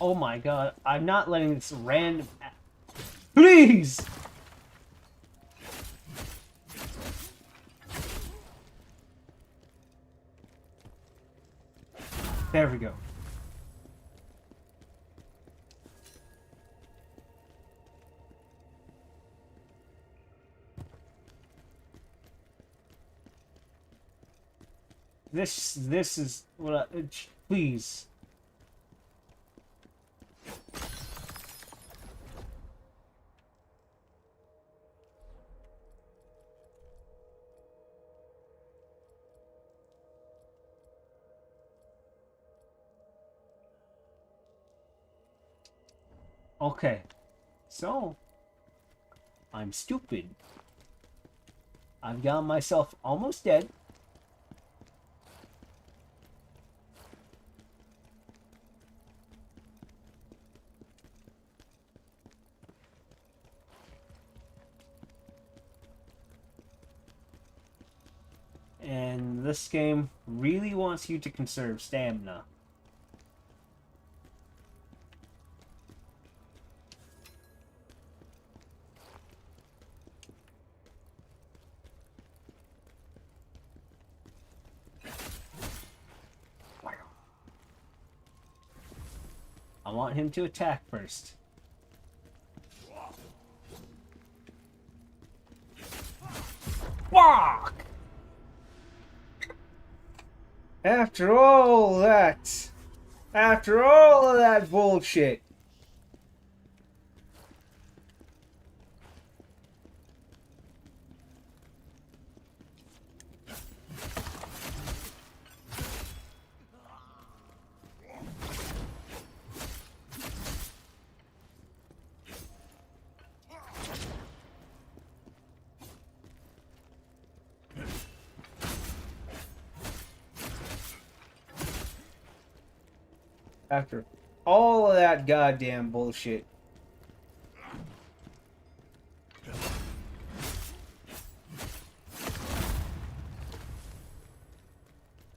Oh my god, I'm not letting this random... Please! There we go. This is what I... Please. Okay, so I'm stupid. I've got myself almost dead. And this game really wants you to conserve stamina. I want him to attack first. Fuck! After all that bullshit. After all of that goddamn bullshit.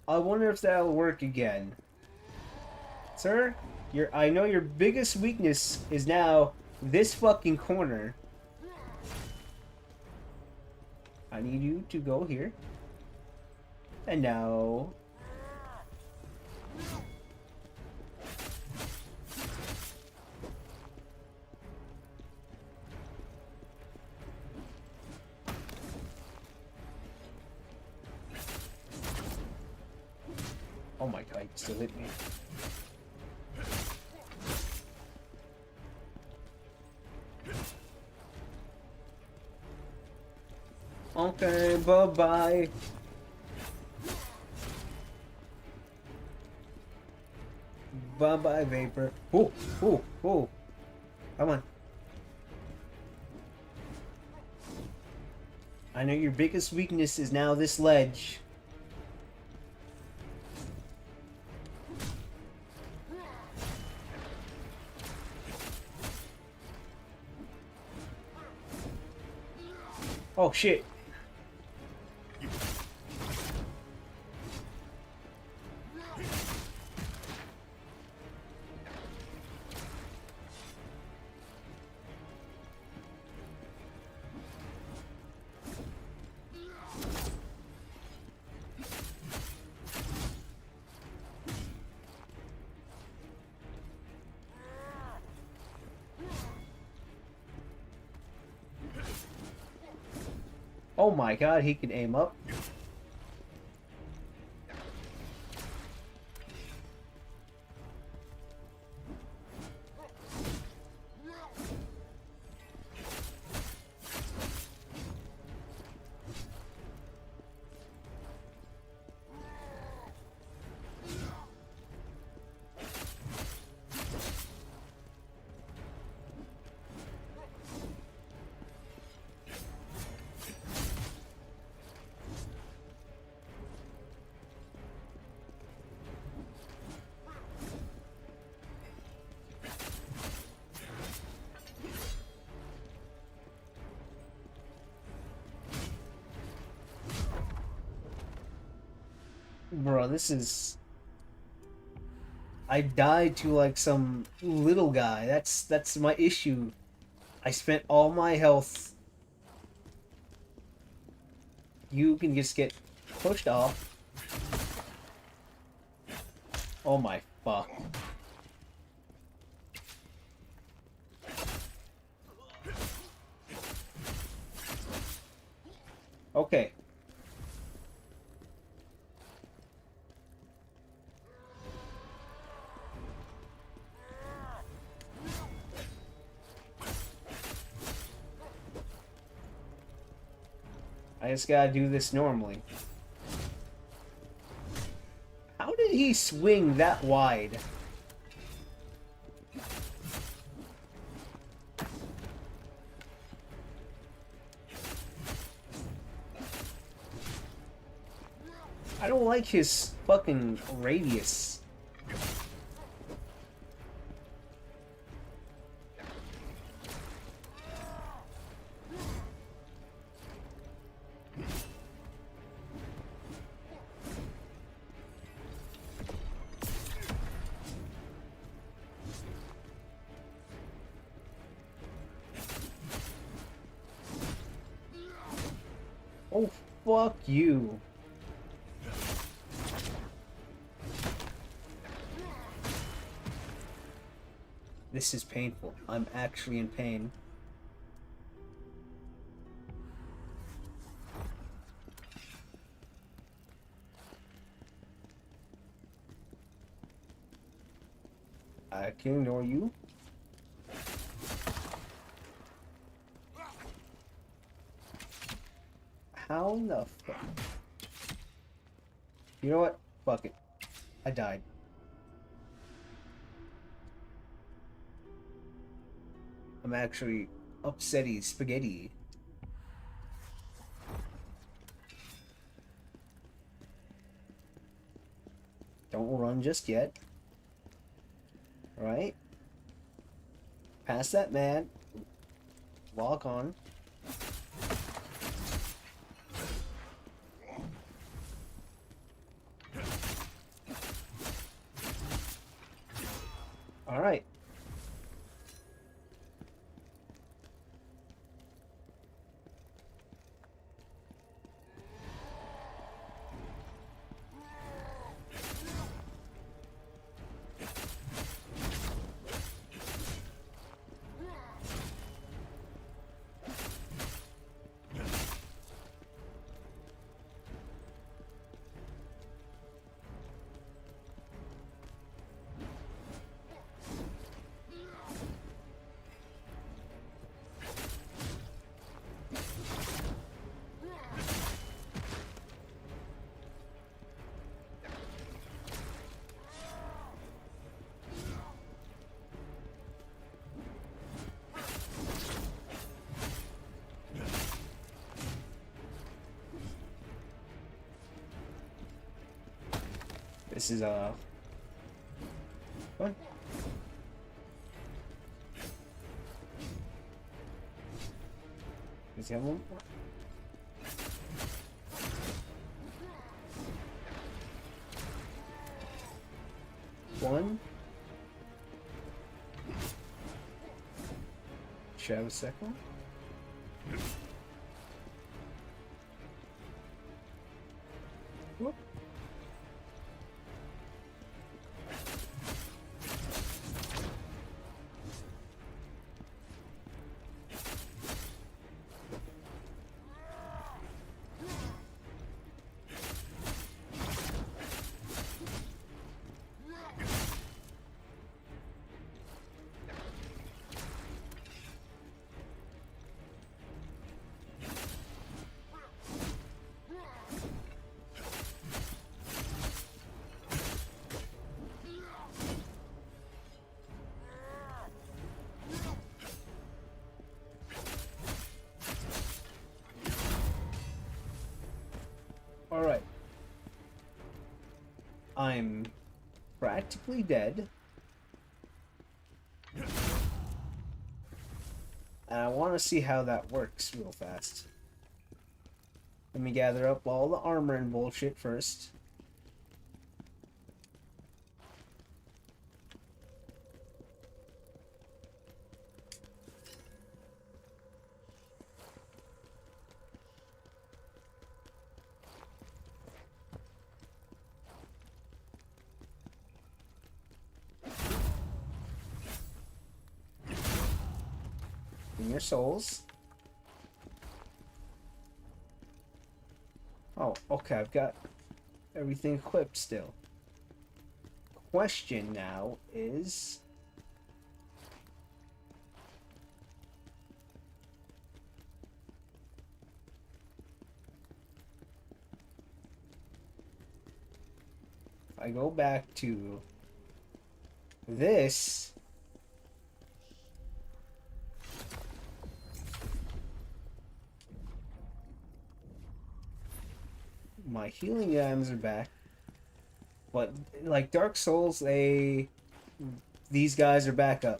I wonder if that'll work again. Sir, I know your biggest weakness is now this fucking corner. I need you to go here. And now... Oh my god, he still hit me. Okay, bye-bye. Bye-bye, Vapor. Ooh, ooh, ooh. Come on. I know your biggest weakness is now this ledge. Oh shit. Oh my god, he can aim up. Bro, this is... I died to like some little guy. That's my issue. I spent all my health. You can just get pushed off. Oh my fuck. Okay. I just gotta do this normally. How did he swing that wide? I don't like his fucking radius. Oh, fuck you. This is painful. I'm actually in pain. I can ignore you. How in the fuck? You know what? Fuck it. I died. I'm actually upsetty spaghetti. Don't run just yet. Right? Pass that man. Walk on. All right. This is what? Does he have one? One. Should I have a second? Whoop. Alright. I'm practically dead. And I want to see how that works real fast. Let me gather up all the armor and bullshit first. Your souls. Oh, okay, I've got everything equipped still. Question now is... if I go back to this... my healing items are back, but like Dark Souls, these guys are back up.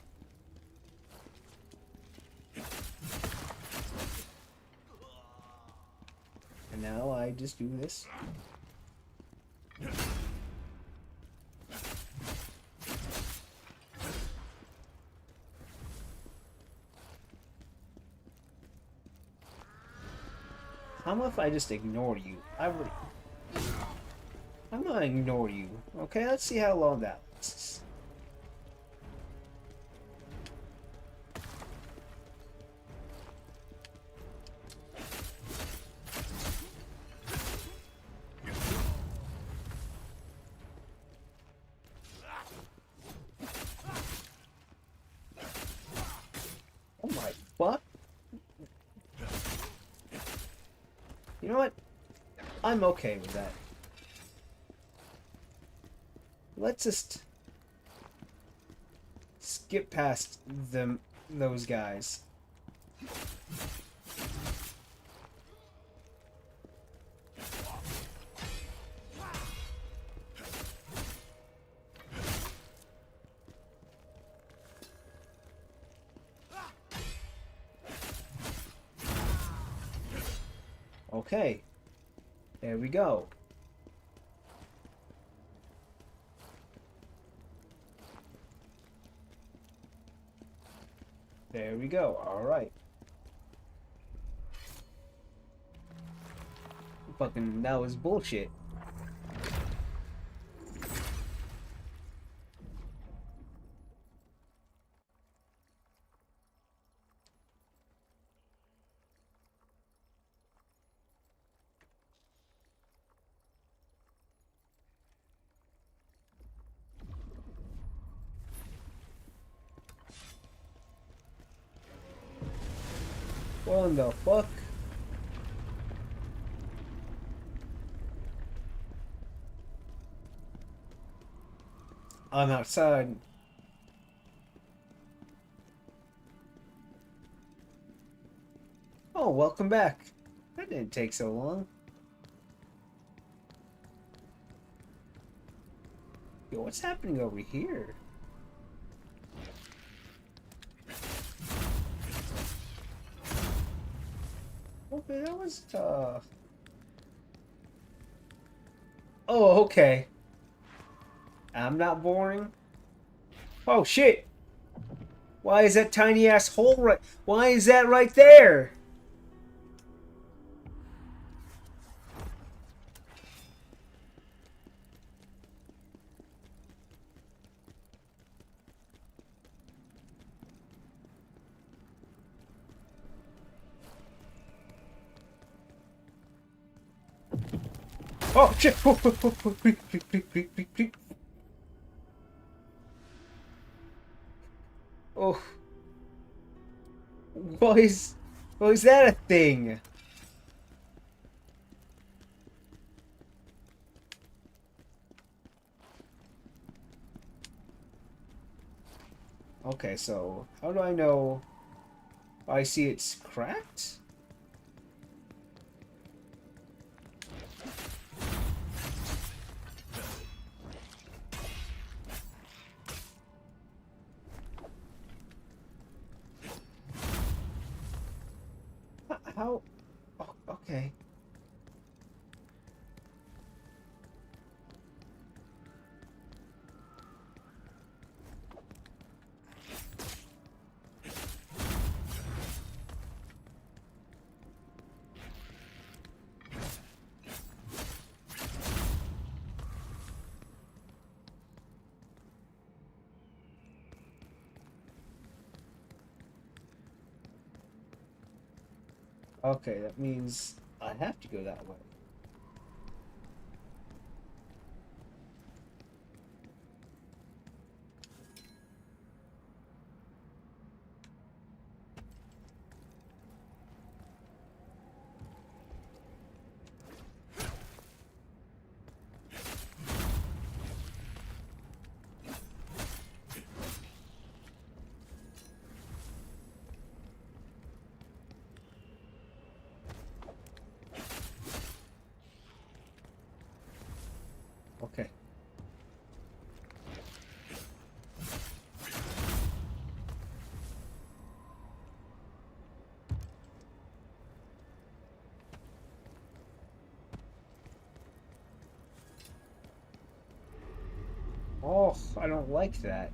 And now I just do this. How about if I just ignore you? I'm gonna ignore you. Okay, let's see how long that lasts. Oh my fuck. You know what? I'm okay with that. Let's just skip past those guys. Okay. There we go. There we go. Alright. Fucking, that was bullshit. What in the fuck? I'm outside. Oh, welcome back. That didn't take so long. Yo, what's happening over here? Okay, that was Oh, okay. I'm not boring. Oh shit! Why is that tiny ass hole right? Why is that right there? Oh shit! Oh, why is that a thing? Okay, so how do I know? I see it's cracked. How? Oh, okay. Okay, that means I have to go that way. Okay. Oh, I don't like that.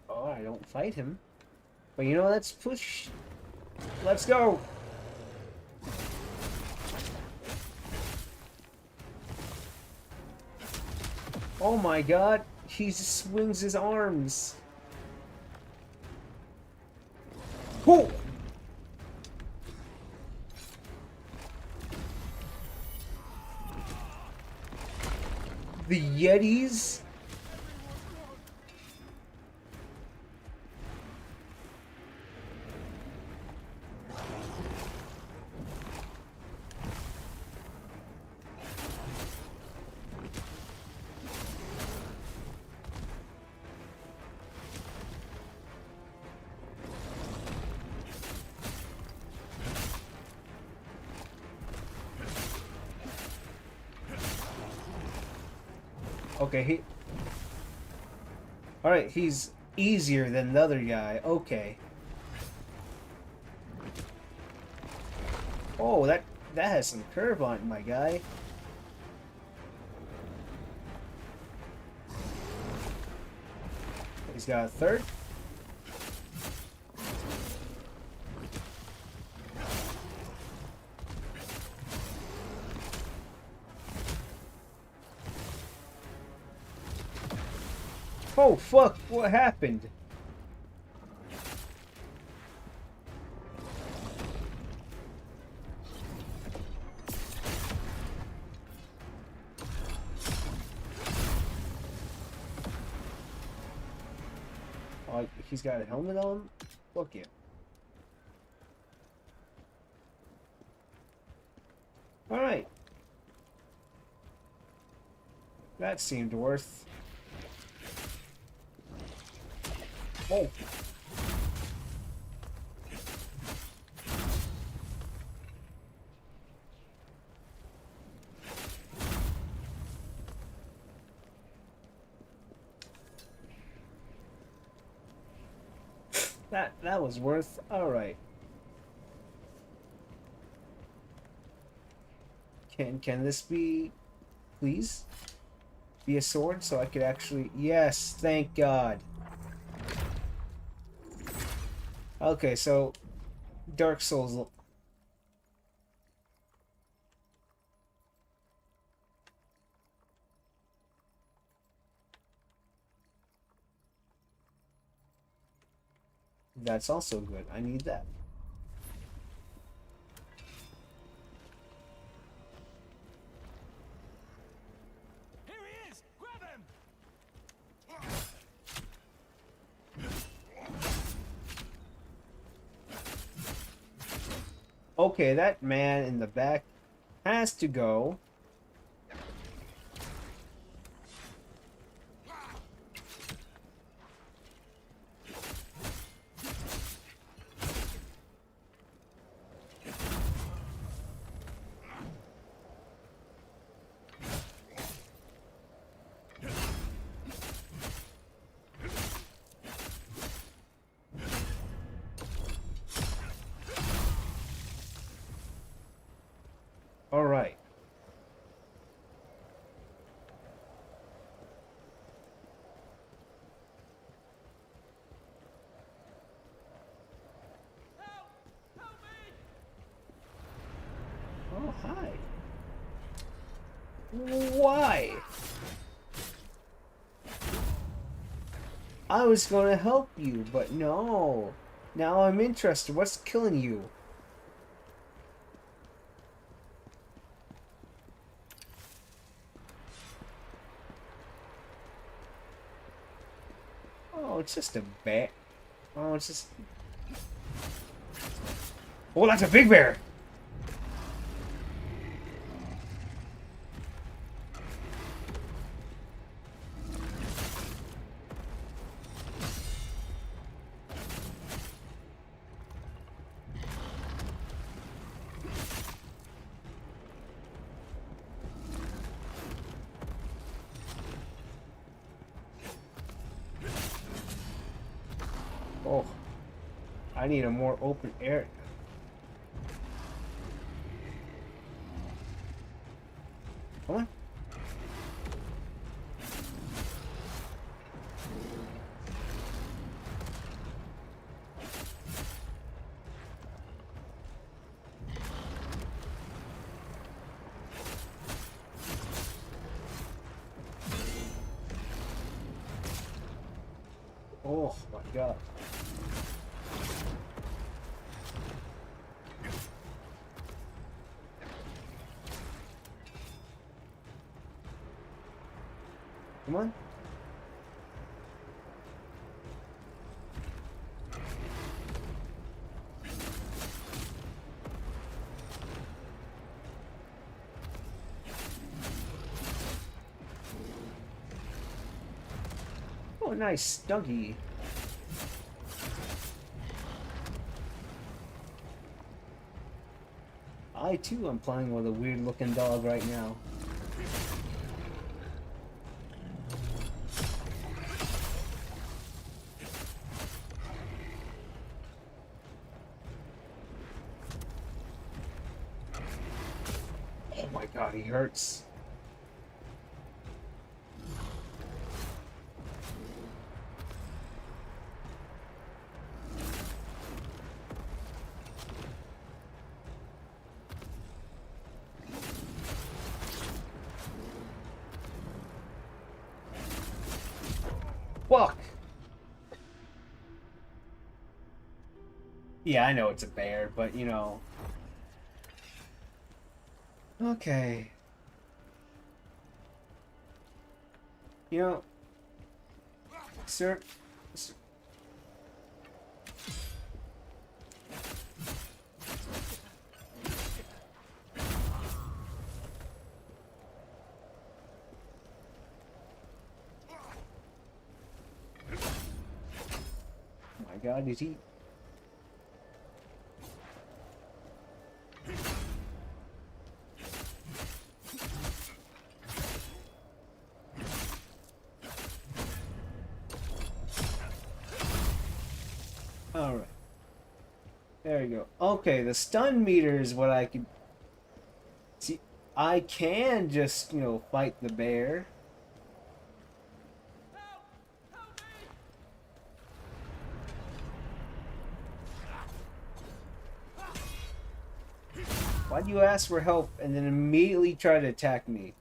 Oh, I don't fight him. But you know, let's push. Let's go. Oh my god. He just swings his arms. Whoa! The Yetis? Okay, he... Alright, he's easier than the other guy. Okay. Oh, that has some curve on it, my guy. He's got a third. Oh fuck, what happened? Oh, he's got a helmet on? Fuck yeah. Alright. That seemed worth. Oh. That was worth. All right. Can this be, please, be a sword so I could actually? Yes, thank God. Okay, so Dark Souls. That's also good. I need that. Here he is! Grab him! Okay, that man in the back has to go. All right. Oh, hi. Why? I was going to help you, but no. Now I'm interested. What's killing you? Oh, it's just a bear. Oh, it's just... Oh, that's a big bear! Oh, I need a more open area. Come on. Oh my God. Come on. Oh, nice, Dougie. I too am playing with a weird looking dog right now. my god, he hurts. Fuck! Yeah, I know it's a bear, but you know. Okay. You know, sir. Oh my god, is he? Alright. There we go. Okay, the stun meter is what I could... See, I can just, you know, fight the bear. Why do you ask for help and then immediately try to attack me?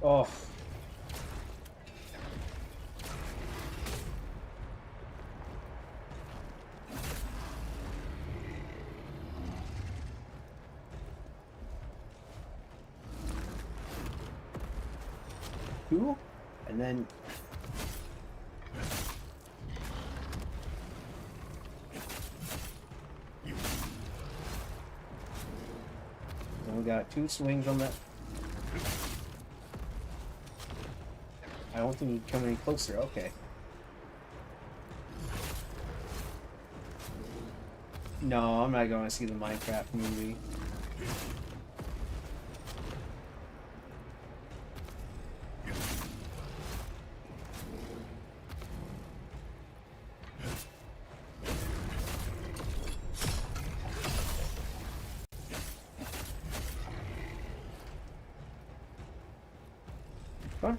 Oh. Two, and then we got 2 swings on that. I don't think he'd come any closer. Okay. No, I'm not going to see the Minecraft movie. Huh?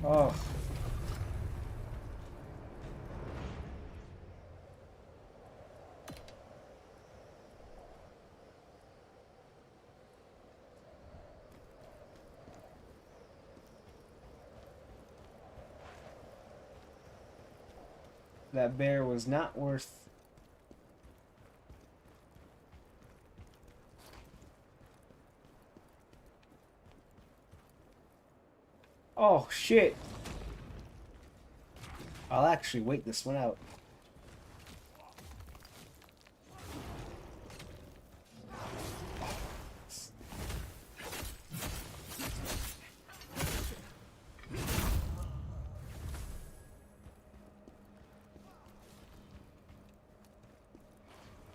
Oh. That bear was not worth... Oh, shit. I'll actually wait this one out.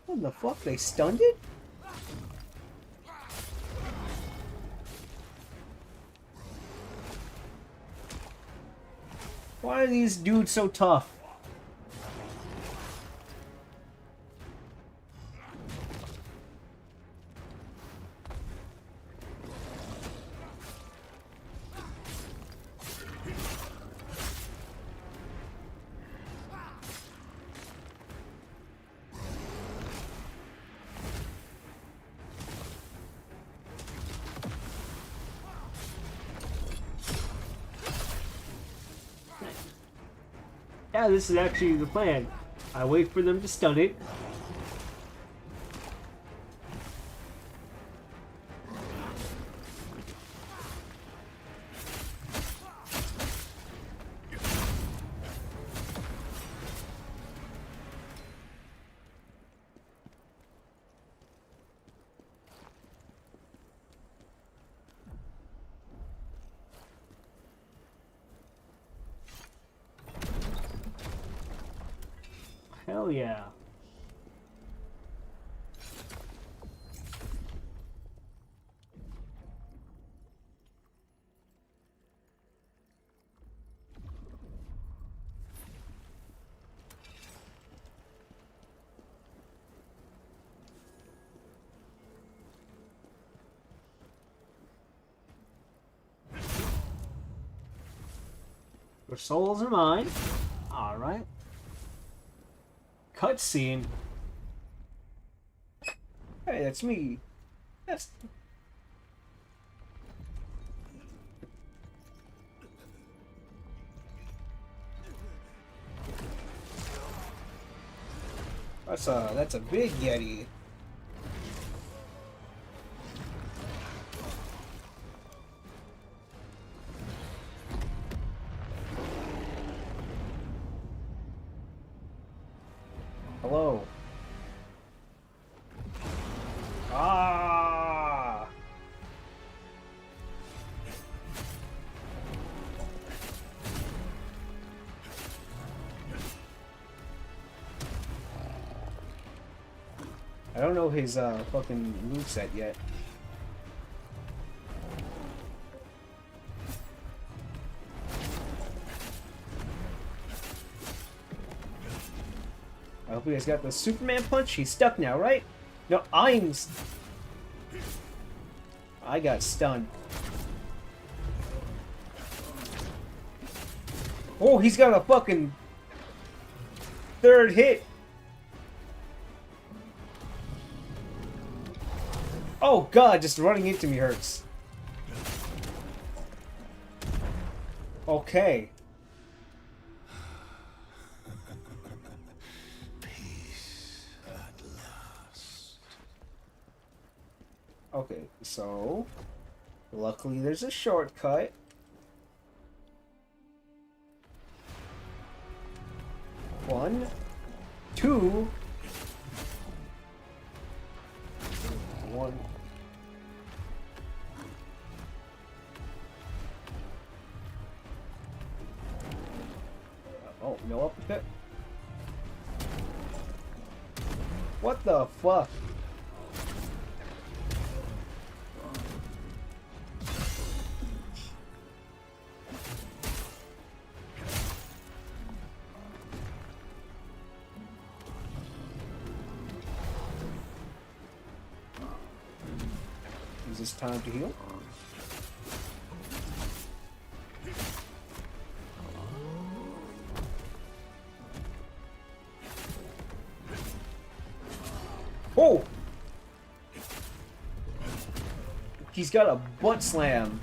What the fuck? They stunned it? Why are these dudes so tough? Yeah, this is actually the plan. I wait for them to stun it. Hell yeah. Your souls are mine. Alright. Cutscene. Hey, that's me. That's... That's a big Yeti. Hello. Ah! I don't know his fucking moveset yet. I hope you guys got the Superman punch. He's stuck now, right? No, I got stunned. Oh, he's got a fucking third hit. Oh god, just running into me hurts. Okay. Okay, so luckily there's a shortcut. One, two, one. Oh, no uppercut. What the fuck? Is this time to heal? Oh! He's got a butt slam.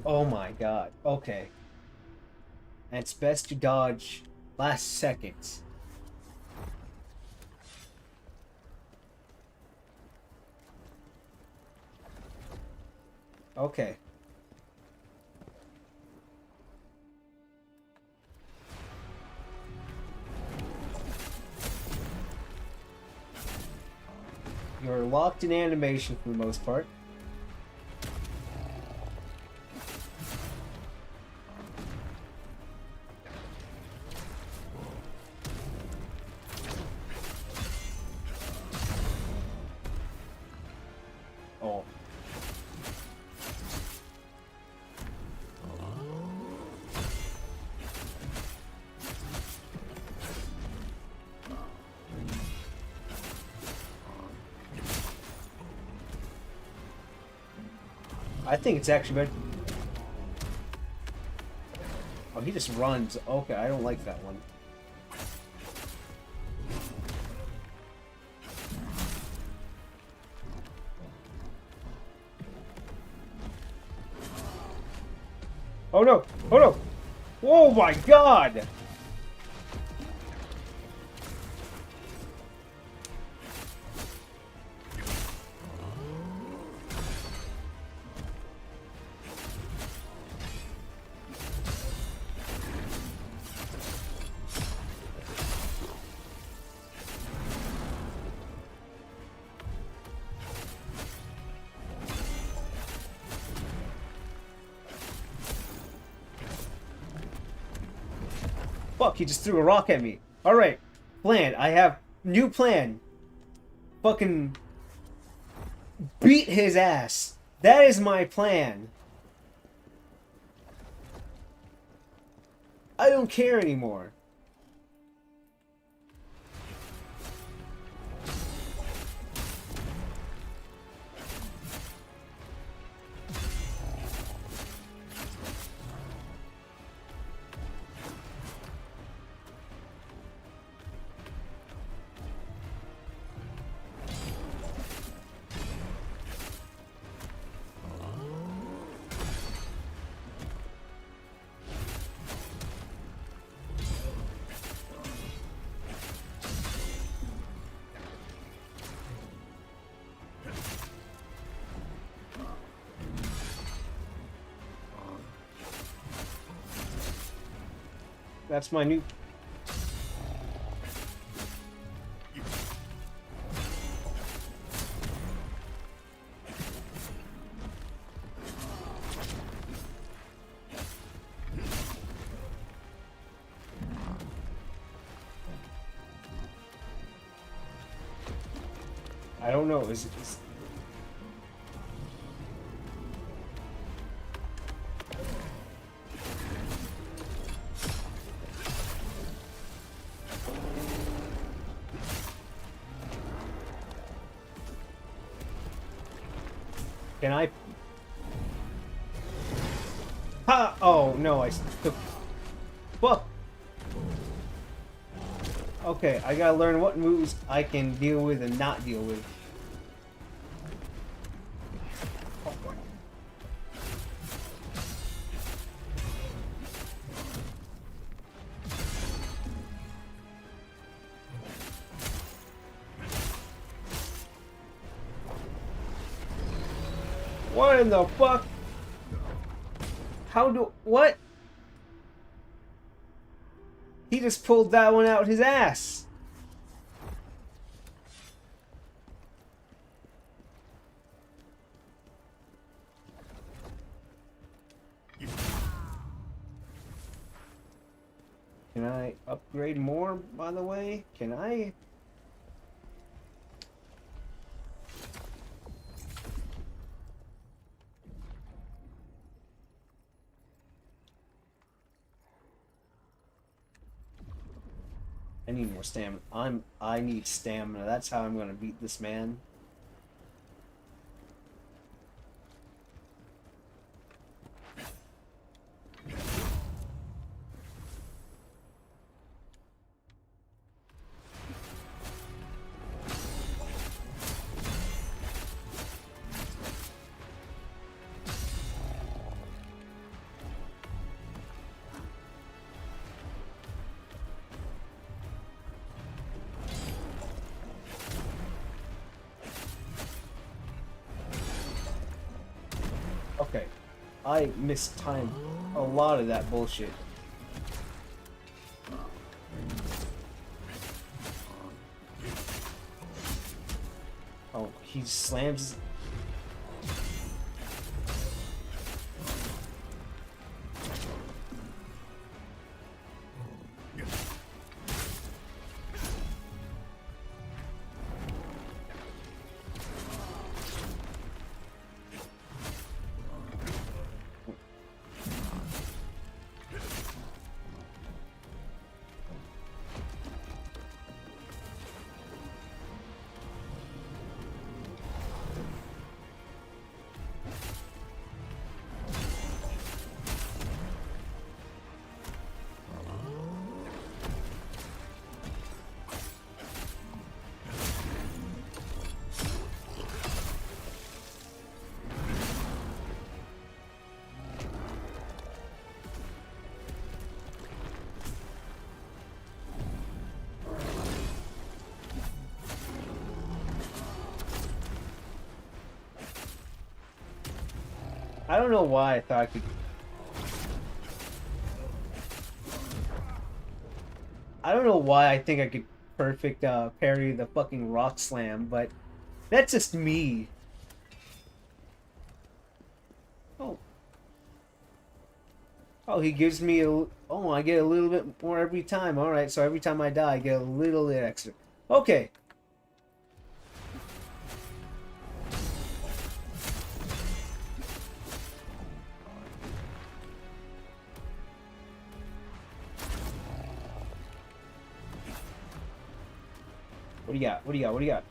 Oh my god. Okay. And it's best to dodge last seconds. Okay. You're locked in animation for the most part. Oh. I think it's actually better. Oh, he just runs. Okay, I don't like that one. Oh no! Oh no! Oh my god! Fuck, he just threw a rock at me. Alright, plan. I have new plan. Fucking beat his ass. That is my plan. I don't care anymore. That's my new... I don't know, is Can I? Ha! Oh no, I took. Fuck. Okay, I gotta learn what moves I can deal with and not deal with. What in the fuck? How do... What? He just pulled that one out his ass. Can I upgrade more, by the way? Can I... I need more stamina. I need stamina. That's how I'm gonna beat this man. Okay, I mistimed a lot of that bullshit. Oh, he slams. I don't know why I thought I could. I don't know why I think I could perfect parry the fucking rock slam, but that's just me. Oh. Oh, he gives me a... Oh, I get a little bit more every time. Alright, so every time I die, I get a little bit extra. Okay. What do you got? What do you got? What do you got?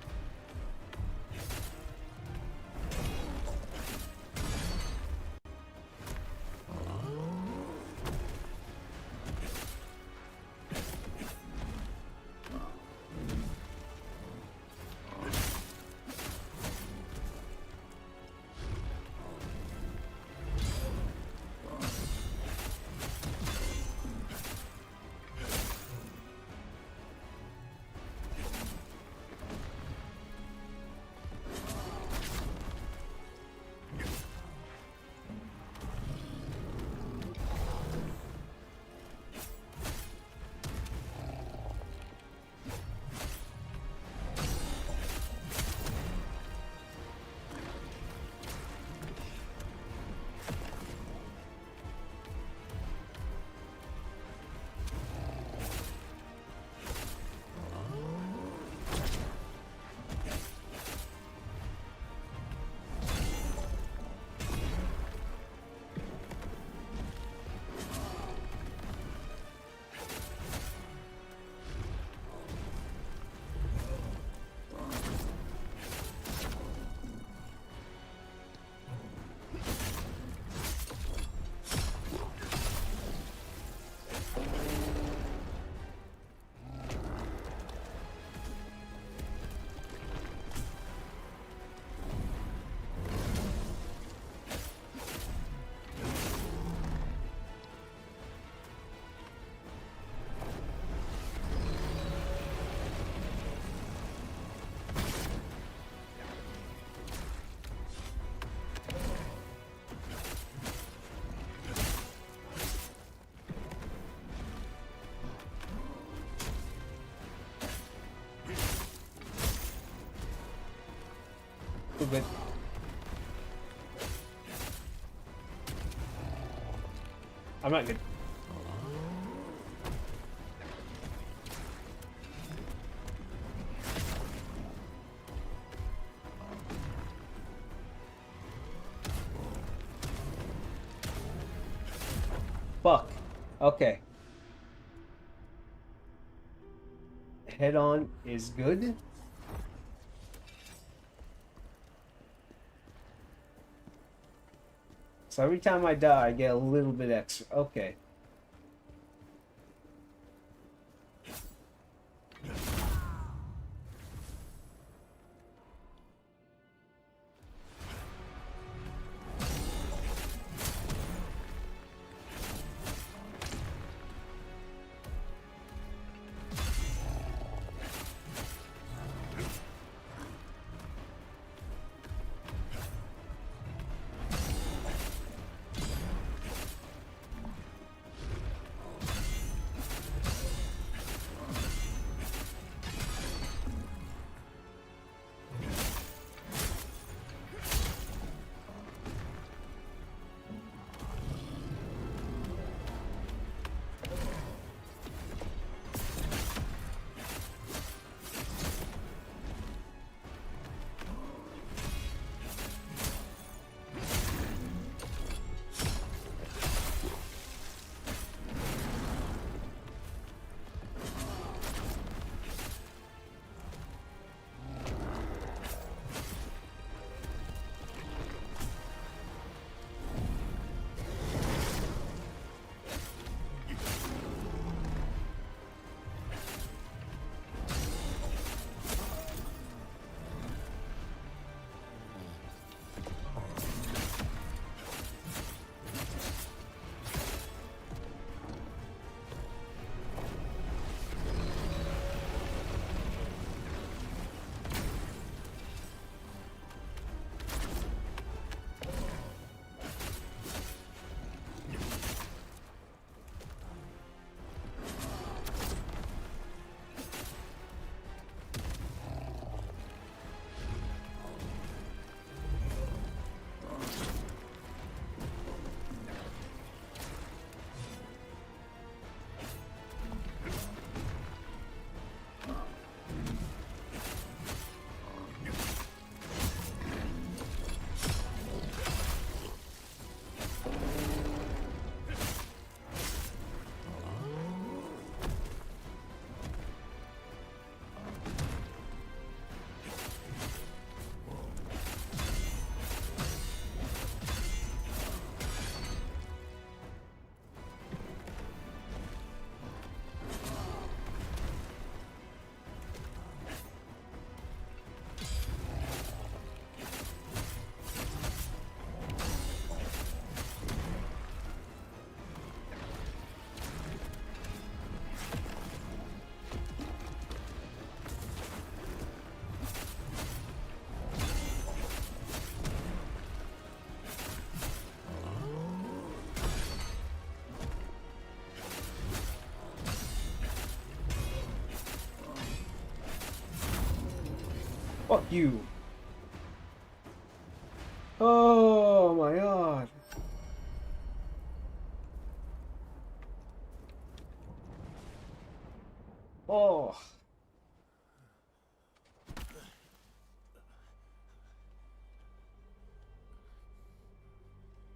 Good. I'm not good. Fuck. Okay. Head on is good. So every time I die, I get a little bit extra. Okay. Fuck you. Oh my god. Oh.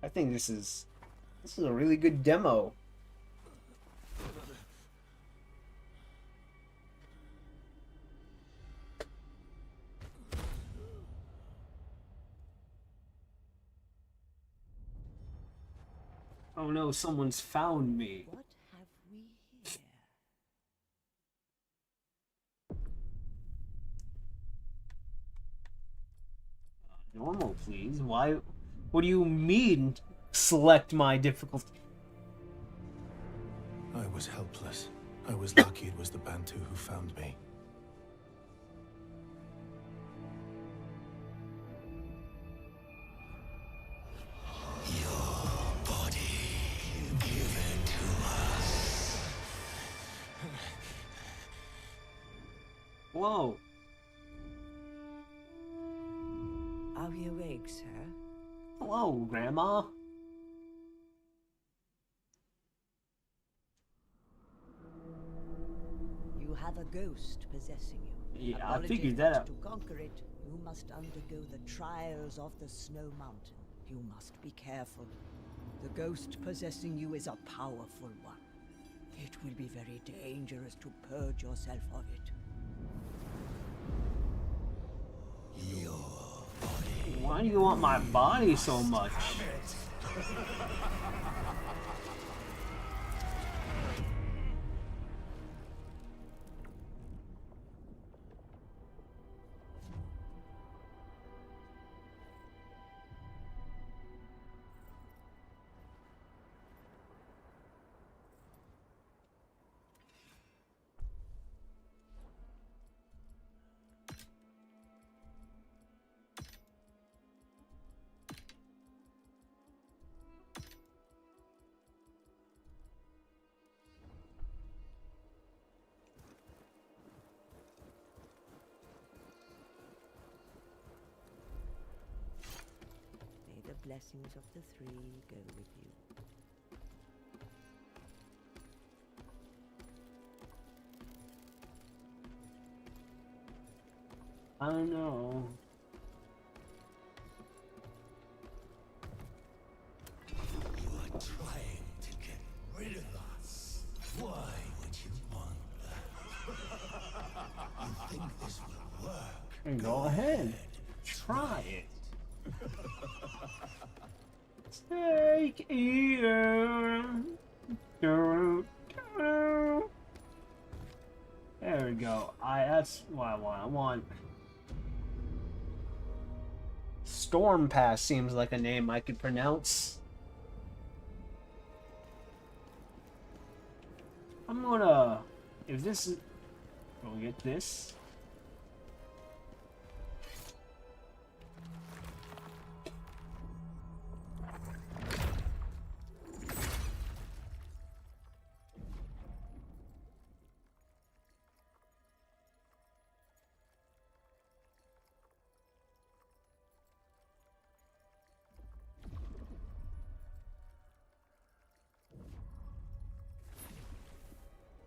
I think this is a really good demo. Oh no, someone's found me. What have we here? Normal, please. Why? What do you mean, select my difficulty? I was helpless. I was lucky it was the Bantu who found me. Whoa. Are we awake, sir? Hello, Grandma. You have a ghost possessing you. Yeah, I Apologies, figured but that out. To conquer it, you must undergo the trials of the Snow Mountain. You must be careful. The ghost possessing you is a powerful one. It will be very dangerous to purge yourself of it. Why do you want my body so much? May the blessings of the three go with you. I don't know. You are trying to get rid of us. Why would you want that? You think this will work? Go ahead. Try it. Snake eater. There we go. That's what I want. I want Storm Pass seems like a name I could pronounce. I'm gonna, if this is, we'll get this.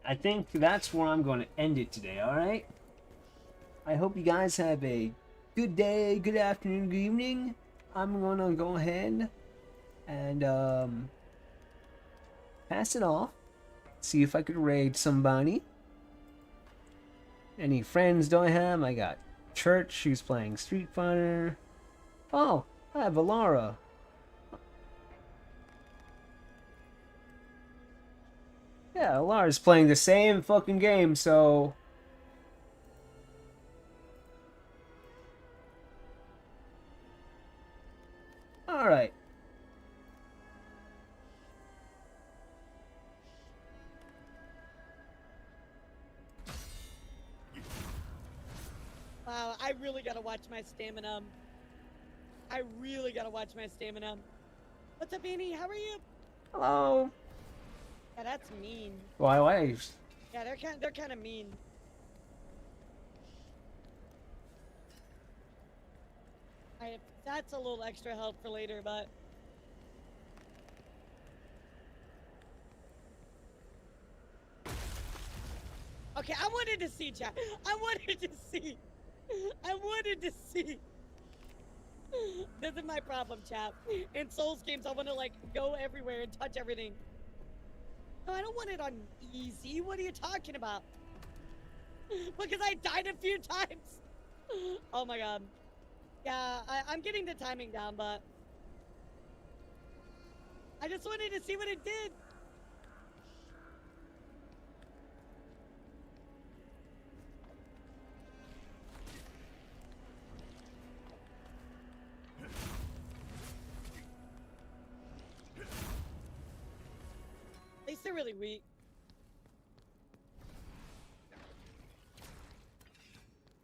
I think that's where I'm going to end it today, alright? I hope you guys have a good day, good afternoon, good evening. I'm going to go ahead and pass it off. See if I could raid somebody. Any friends do I have? I got Church, who's playing Street Fighter. Oh, I have Alara. Yeah, Alara's playing the same fucking game, so... Alright. Wow, I really gotta watch my stamina. I really gotta watch my stamina. What's up, Annie? How are you? Hello. Yeah, that's mean. Why? Yeah, they're kind of mean. That's a little extra help for later, but... Okay, I wanted to see, chat. I wanted to see. I wanted to see. This is my problem, chat. In Souls games, I want to, like, go everywhere and touch everything. No, I don't want it on easy. What are you talking about? Because I died a few times. Oh my god. Yeah, I'm getting the timing down, but... I just wanted to see what it did. At least they're really weak.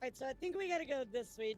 Alright, so I think we gotta go this way.